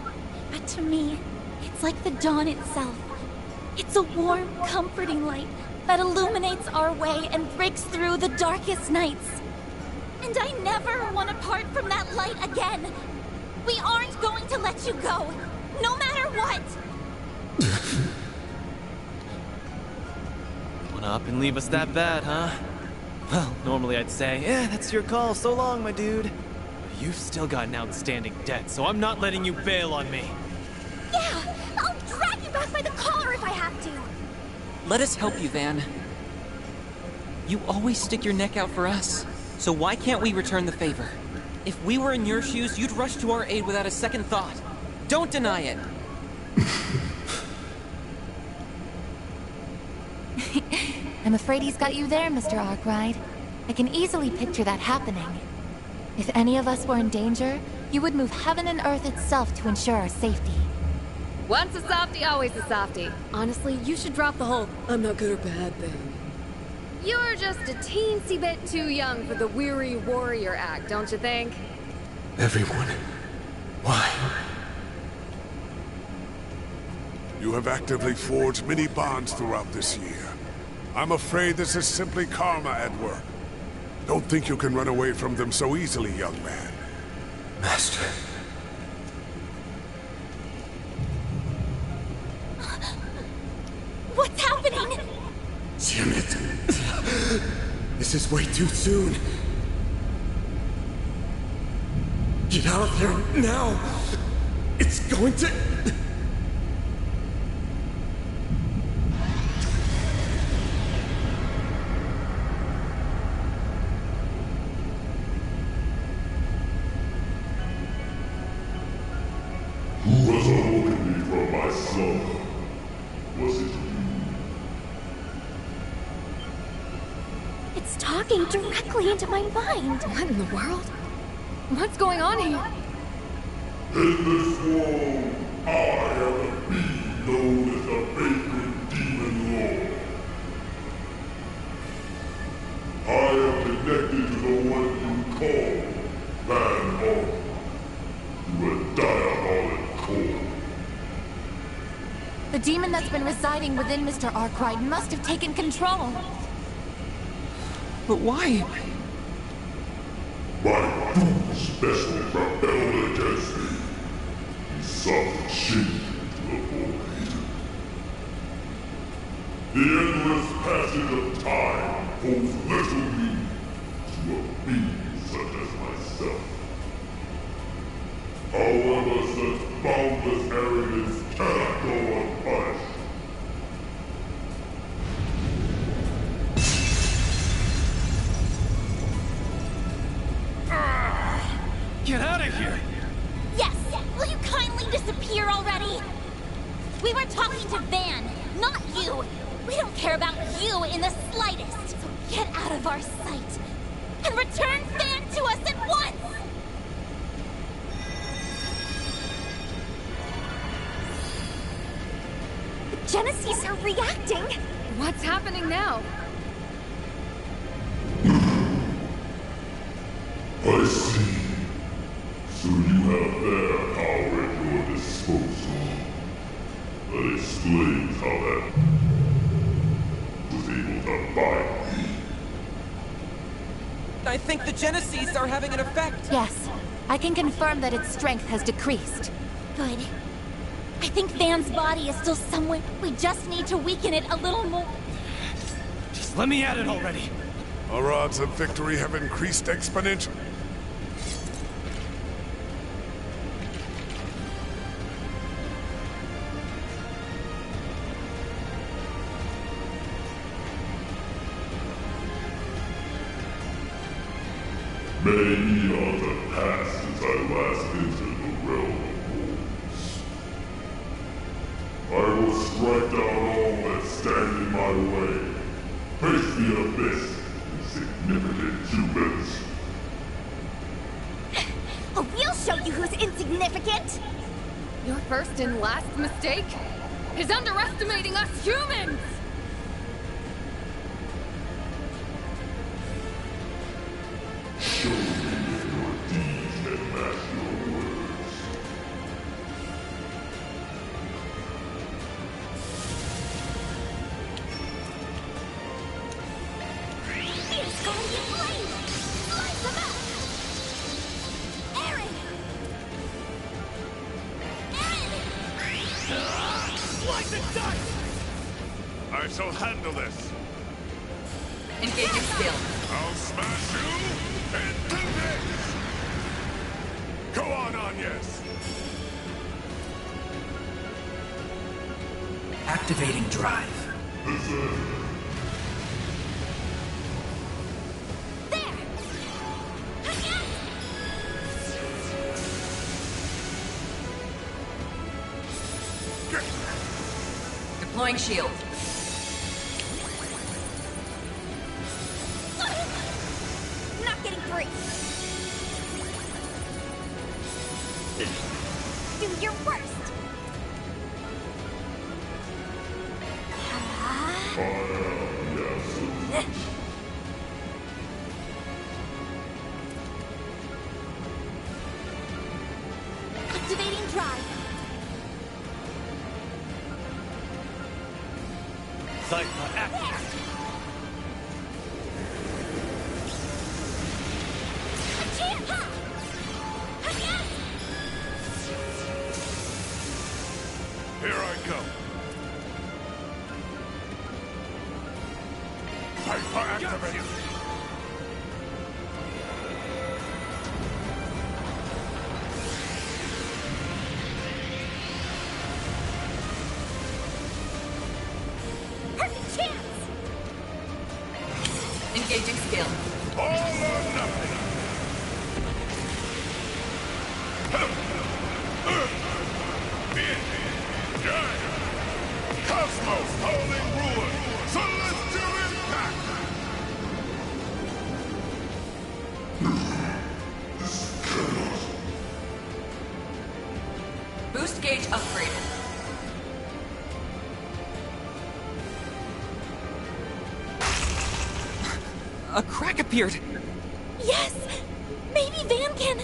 But to me, it's like the dawn itself. It's a warm, comforting light that illuminates our way and breaks through the darkest nights. And I never want to part from that light again. We aren't going to let you go, no matter what. Wanna up and leave us that bad, huh? Well, normally I'd say, yeah, that's your call, so long, my dude. But you've still got an outstanding debt, so I'm not letting you bail on me. Yeah, I'll drag you back by the collar if I have to. Let us help you, Van. You always stick your neck out for us, so why can't we return the favor? If we were in your shoes, you'd rush to our aid without a second thought. Don't deny it. I'm afraid he's got you there, Mr. Arkwright. I can easily picture that happening. If any of us were in danger, you would move heaven and earth itself to ensure our safety. Once a softie, always a softie. Honestly, you should drop the whole I'm not good or bad thing. You're just a teensy bit too young for the weary warrior act, don't you think? Everyone. Why? You have actively forged many bonds throughout this year. I'm afraid this is simply karma at work. Don't think you can run away from them so easily, young man. Master. What's happening? Damn it. This is way too soon. Get out of there now. It's going to... It's talking directly into my mind. What in the world? What's going on here? In this world, I am a being known as the Vagrant Demon Lord. I am connected to the one you call Van Hall, to a diabolic core. The demon that's been residing within Mr. Arkwright must have taken control. But why? My doom special rebelled against me. He suffered shame to the void. The endless passage of time holds little meaning to a being such as myself. However, such boundless arrogance cannot go unpunished. Get out of here! Yes! Will you kindly disappear already? We were talking to Van, not you! We don't care about you in the slightest! So get out of our sight! And return Van to us at once! The Genesees are reacting! What's happening now? I see. So you have their power at your disposal. That explains how that was able to bind me. I think the Genesees are having an effect. Yes, I can confirm that its strength has decreased. Good. I think Van's body is still somewhere. We just need to weaken it a little more. Just let me at it already. Our odds of victory have increased exponentially. Many eons have passed since I last entered the realm of wolves. I will strike down all that stand in my way. Face the abyss, insignificant humans. Oh, we'll show you who's insignificant! Your first and last mistake is underestimating us humans! Show me if your deeds can match your words. It's going to get blamed! Slice him up! Aaron! Aaron! Slice and dice! I shall handle this. Engaging skill. I'll smash you into this! Go on, Agnes! Activating drive. There! Yes! Deploying shield. Not getting free! Do your worst! Activating drive! Cypher active! Here I go. Hyper activate. Perfect chance! Engaging skill. All or nothing. Cosmos, holding ruin, celestial impact! A crack appeared. Yes! Maybe Van can...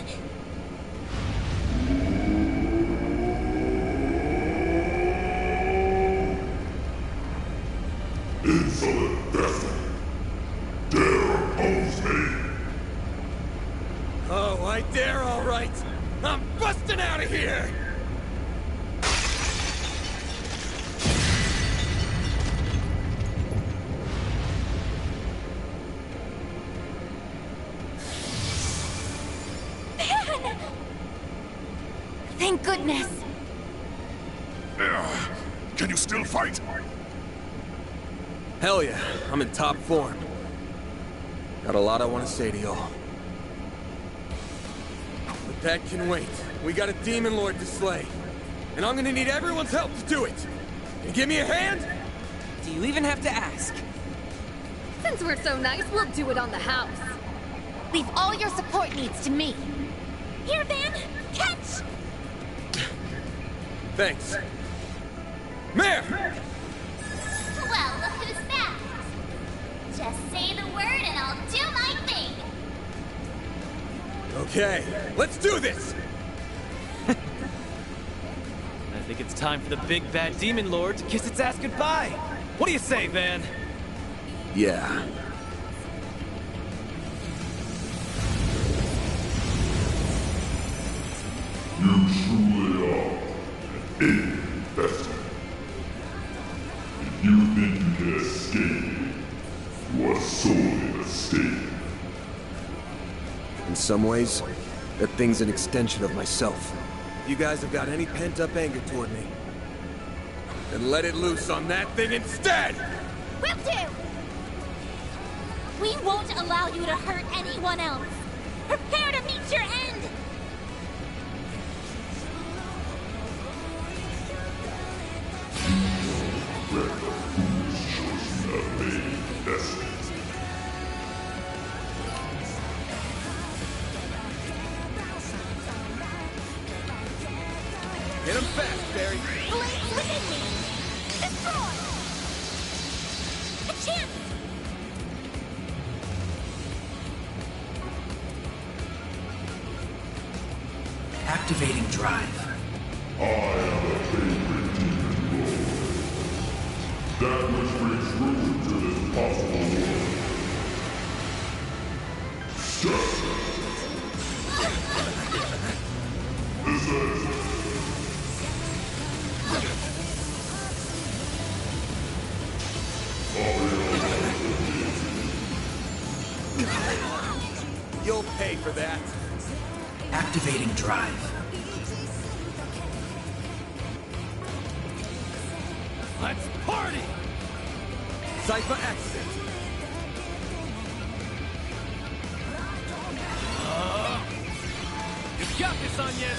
Insolent destiny. Dare oppose me. Oh, I dare, all right. I'm busting out of here! Thank goodness! Can you still fight? Hell yeah, I'm in top form. Got a lot I want to say to y'all. But that can wait. We got a demon lord to slay. And I'm gonna need everyone's help to do it. Can you give me a hand? Do you even have to ask? Since we're so nice, we'll do it on the house. Leave all your support needs to me. Here, Van! Catch! Thanks. Mare! Well, look who's back. Just say the word and I'll do my thing. Okay, let's do this! I think it's time for the big bad demon lord to kiss its ass goodbye. What do you say, Van? Yeah. You truly are an infested. If you think you can escape, you are sorely mistaken. In some ways, that thing's an extension of myself. You guys have got any pent-up anger toward me, then let it loose on that thing instead! Will do! We won't allow you to hurt anyone else! Prepare to meet your end! Hit him fast, Barry! Blaze within me! Destroy! A chance! Activating drive. I am the Daybreak demon lord. That which brings ruin to this possible world. This is... You'll pay for that. Activating drive. Let's party! Cypher accident. You got this, Onion!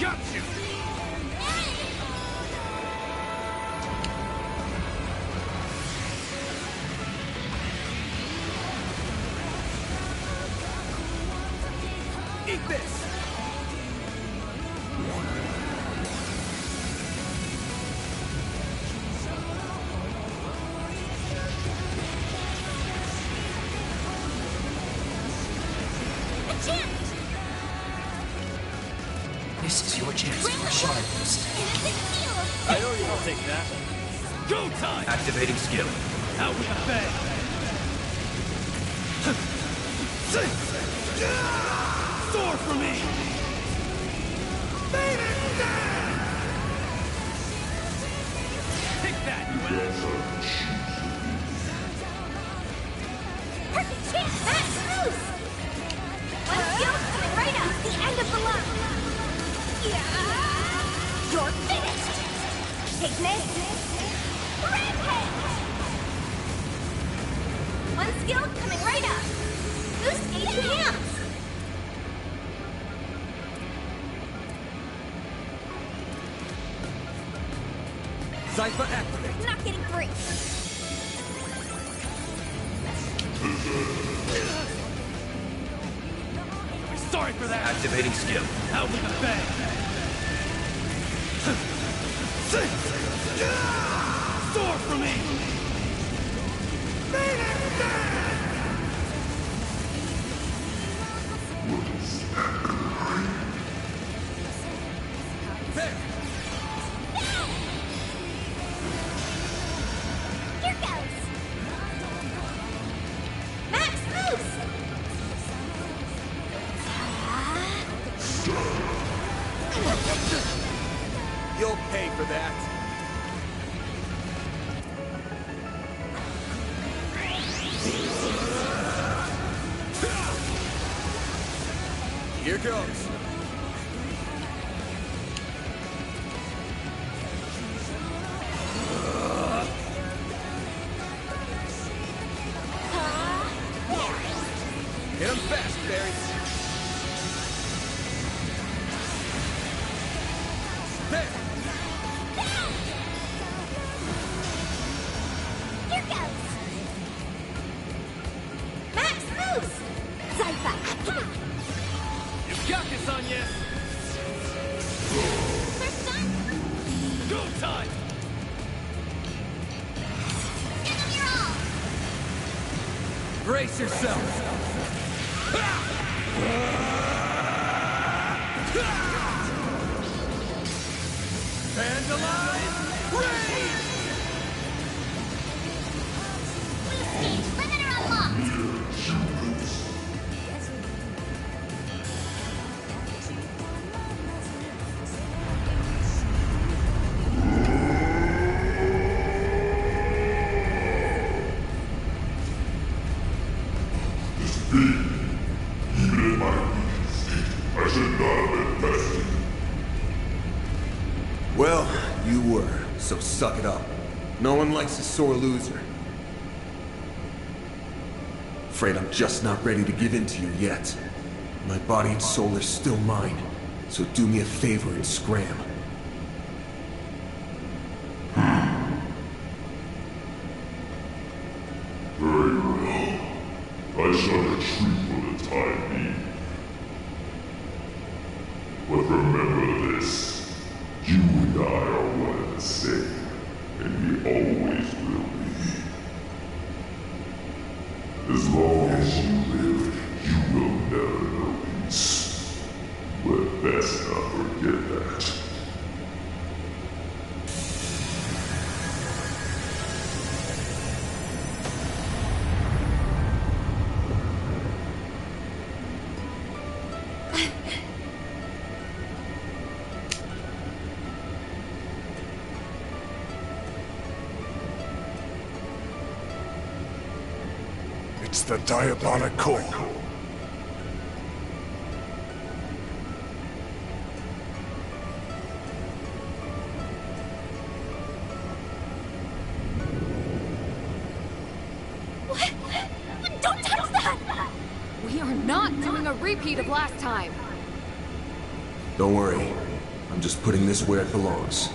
Got you! Eat this! This is your chance for a shard boost. I know you won't take that. Go time! Activating skill. Out with the bang! Soar for me! Take that, you ass! Perfect chance! That's loose! One skill coming right up! The end of the line! Yeah! You're finished! Take this! Rampage! One skill coming right up! Boost enhance! Cypher activate! Not getting free! Sorry for that! Activating skill. Out with the bang! Soar for me! Here goes. Hit him fast, Barry. There. Here goes. Max moves. Zypher activate. You've got this, Anya. First done. Go time. Give them your all. Brace yourself. Vandalize! Raid! Blue stage limiter unlocked. Well, you were, so suck it up. No one likes a sore loser. Afraid I'm just not ready to give in to you yet. My body and soul are still mine, so do me a favor and scram. Very well. I shall retreat for the time being. But remember this. You and I are one and the same, and we always will be. As long as you live, you will never know peace. But best not forget that. It's the diabolic core. What? Don't touch that! We are not doing a repeat of last time. Don't worry. I'm just putting this where it belongs.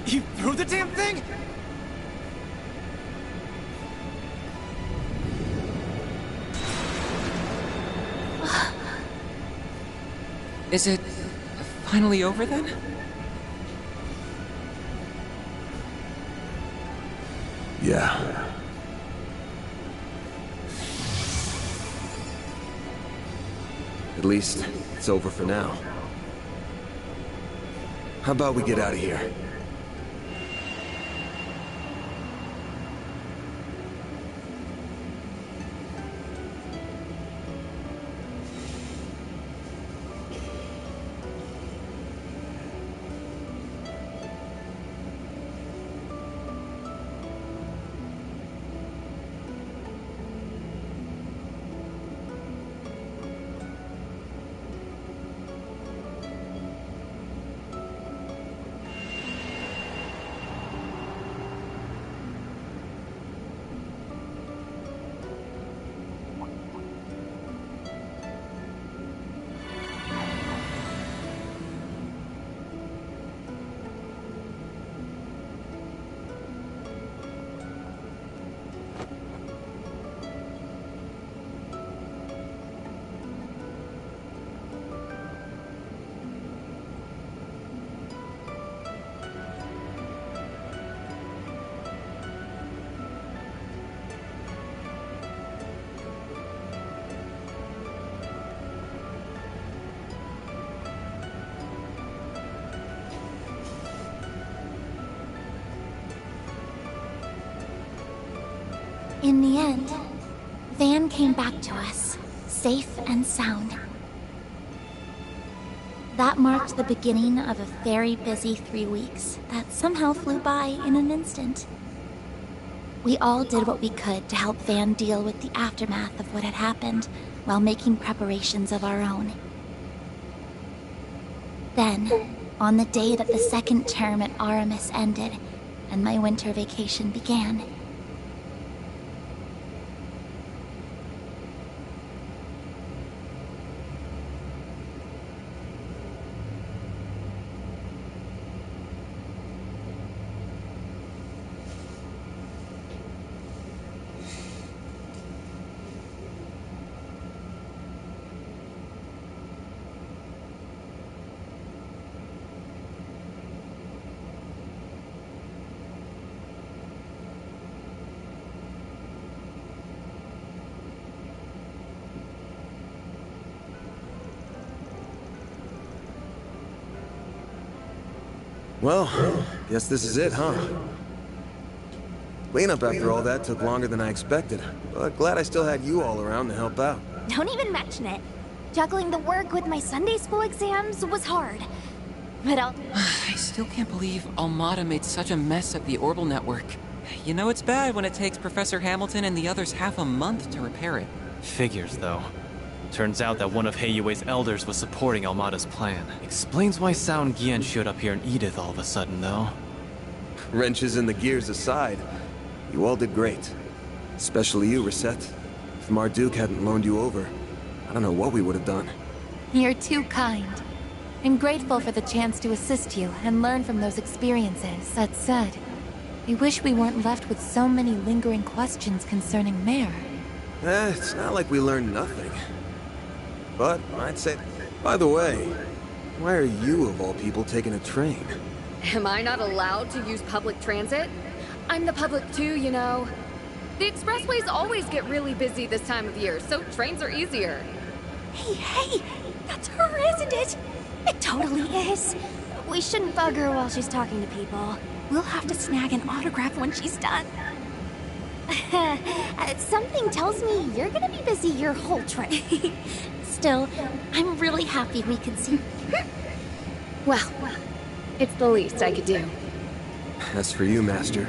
You threw the damn thing? Is it finally over then? Yeah. At least, it's over for now. How about we get out of here? In the end, Van came back to us, safe and sound. That marked the beginning of a very busy 3 weeks that somehow flew by in an instant. We all did what we could to help Van deal with the aftermath of what had happened while making preparations of our own. Then, on the day that the second term at Aramis ended and my winter vacation began, Well, guess this is it, huh? Cleanup after all that took longer than I expected, but glad I still had you all around to help out. Don't even mention it. Juggling the work with my Sunday school exams was hard. But I still can't believe Almada made such a mess of the Orbital network. You know it's bad when it takes Professor Hamilton and the others half a month to repair it. Figures, though. Turns out that one of Heiyue's elders was supporting Almada's plan. Explains why Sao and Gian showed up here in Edith all of a sudden, though. Wrenches in the gears aside, you all did great. Especially you, Reset. If Marduk hadn't loaned you over, I don't know what we would have done. you're too kind. I'm grateful for the chance to assist you and learn from those experiences. That said, I wish we weren't left with so many lingering questions concerning Mare. It's not like we learned nothing. But I'd say... By the way, why are you, of all people, taking a train? Am I not allowed to use public transit? I'm the public too, you know. The expressways always get really busy this time of year, so trains are easier. hey, that's her, isn't it? It totally is. We shouldn't bug her while she's talking to people. We'll have to snag an autograph when she's done. Something tells me you're gonna be busy your whole trip. Still, I'm really happy we could see. Well, it's the least I could do. As for you, Master,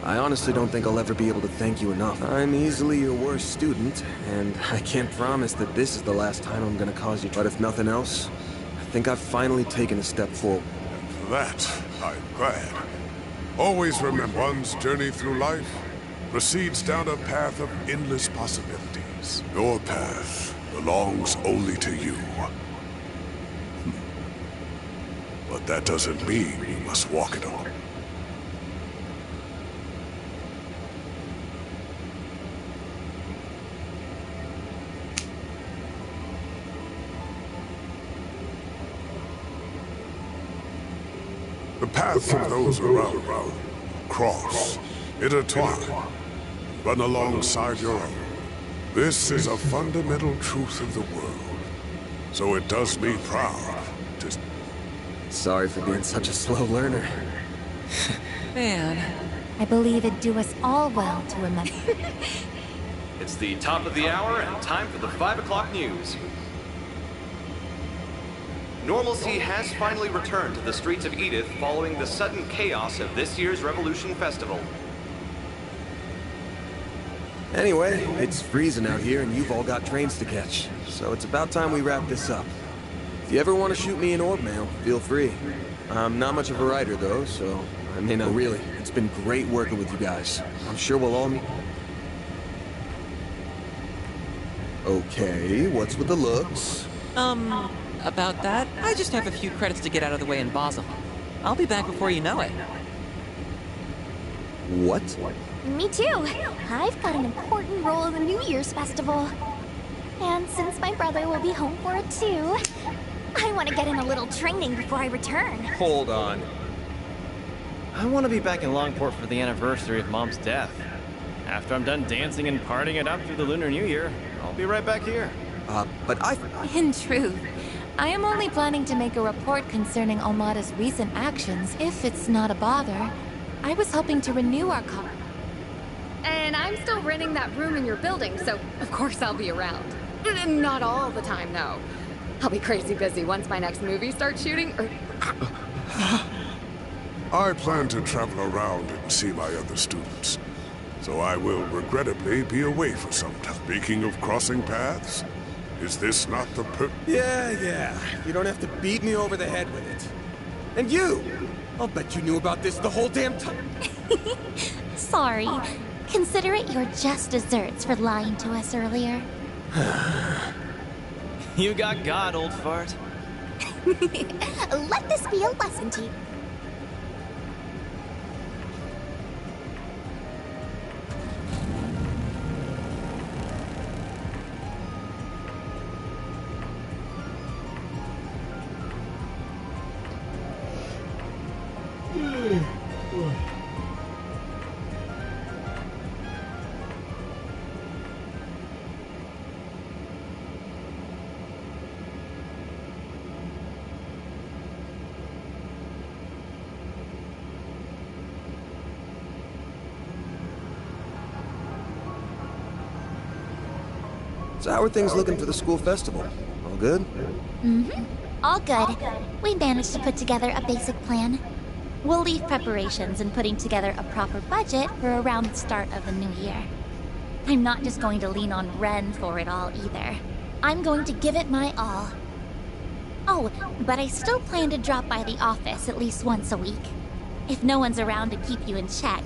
I honestly don't think I'll ever be able to thank you enough. I'm easily your worst student, and I can't promise that this is the last time I'm gonna cause you. But if nothing else, I think I've finally taken a step forward. And for that, I'm glad. Always remember, one's journey through life proceeds down a path of endless possibilities. Your path belongs only to you. But that doesn't mean you must walk it alone. The paths of those around cross, intertwine, run alongside your own. This is a fundamental truth of the world. So it does me proud to... Sorry for being such a slow learner. Man. I believe it'd do us all well to remember. It's the top of the hour and time for the 5 o'clock news. Normalcy has finally returned to the streets of Edith following the sudden chaos of this year's Revolution Festival. Anyway, it's freezing out here and you've all got trains to catch, so it's about time we wrap this up. If you ever want to shoot me an orb mail, feel free. I'm not much of a writer though, so I may not really. It's been great working with you guys. I'm sure we'll all meet. Okay, what's with the looks? About that, I just have a few credits to get out of the way in Basel. I'll be back before you know it. What? Me too. I've got an important role in the New Year's festival. And since my brother will be home for it too, I want to get in a little training before I return. Hold on. I want to be back in Longport for the anniversary of Mom's death. After I'm done dancing and partying it up through the Lunar New Year, I'll be right back here. But In truth, I am only planning to make a report concerning Almada's recent actions. If it's not a bother, I was hoping to renew our And I'm still renting that room in your building, so of course I'll be around. Not all the time, though. I'll be crazy busy once my next movie starts shooting, or... I plan to travel around and see my other students, so I will regrettably be away for some time. Speaking of crossing paths, is this not the Yeah. You don't have to beat me over the head with it. And you! I'll bet you knew about this the whole damn time. Sorry. Consider it your just desserts for lying to us earlier. You got, old fart. Let this be a lesson to you. So how are things looking for the school festival? All good? Mm-hmm. All good. We managed to put together a basic plan. We'll leave preparations and putting together a proper budget for around the start of the new year. I'm not just going to lean on Ren for it all either. I'm going to give it my all. Oh, but I still plan to drop by the office at least once a week. If no one's around to keep you in check,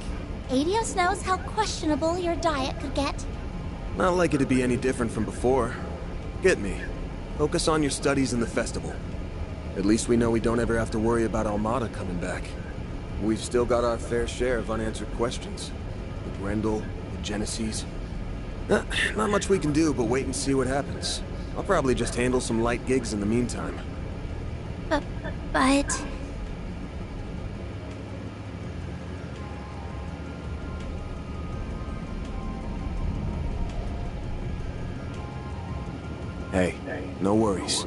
Adios knows how questionable your diet could get. Not likely to be any different from before. Get me. Focus on your studies and the festival. At least we know we don't ever have to worry about Almada coming back. We've still got our fair share of unanswered questions. The Grendel, the Genesis. Not much we can do but wait and see what happens. I'll probably just handle some light gigs in the meantime. But... Hey, no worries.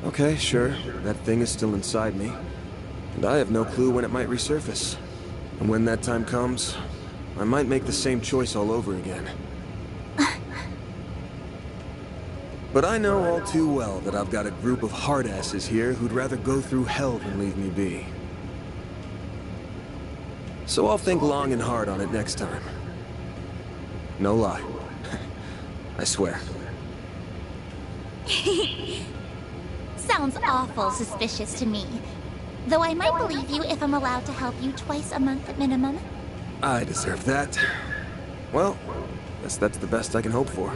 Okay, sure. That thing is still inside me. And I have no clue when it might resurface. And when that time comes, I might make the same choice all over again. But I know all too well that I've got a group of hardasses here who'd rather go through hell than leave me be. So I'll think long and hard on it next time. No lie. I swear. Sounds awful suspicious to me. Though I might believe you if I'm allowed to help you twice a month at minimum. I deserve that. Well, guess that's the best I can hope for.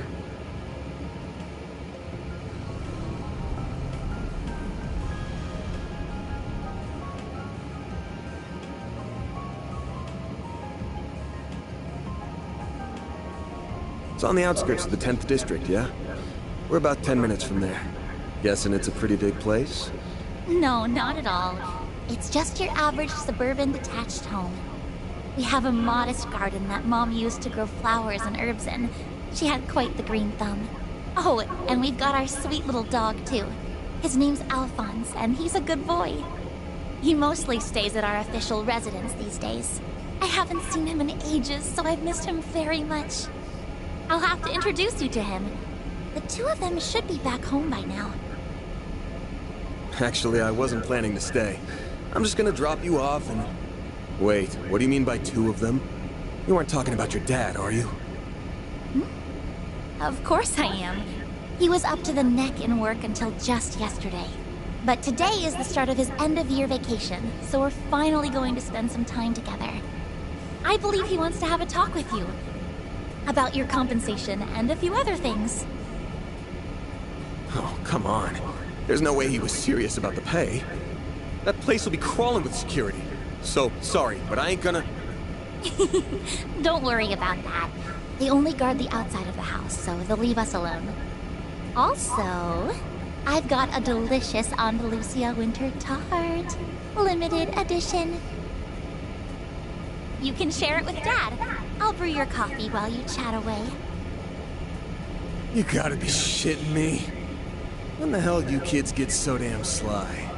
It's on the outskirts of the 10th district, yeah? We're about 10 minutes from there. Guessing it's a pretty big place? No, not at all. It's just your average suburban detached home. We have a modest garden that Mom used to grow flowers and herbs in. She had quite the green thumb. Oh, and we've got our sweet little dog, too. His name's Alphonse, and he's a good boy. He mostly stays at our official residence these days. I haven't seen him in ages, so I've missed him very much. I'll have to introduce you to him. The two of them should be back home by now. Actually, I wasn't planning to stay. I'm just gonna drop you off and... Wait, what do you mean by two of them? You aren't talking about your dad, are you? Of course I am. He was up to the neck in work until just yesterday. But today is the start of his end-of-year vacation, so we're finally going to spend some time together. I believe he wants to have a talk with you. About your compensation and a few other things. Oh, come on. There's no way he was serious about the pay. That place will be crawling with security. So, sorry, but I ain't gonna... Don't worry about that. They only guard the outside of the house, so they'll leave us alone. Also, I've got a delicious Andalusia winter tart. Limited edition. You can share it with Dad. I'll brew your coffee while you chat away. You gotta be shitting me. When the hell you kids get so damn sly?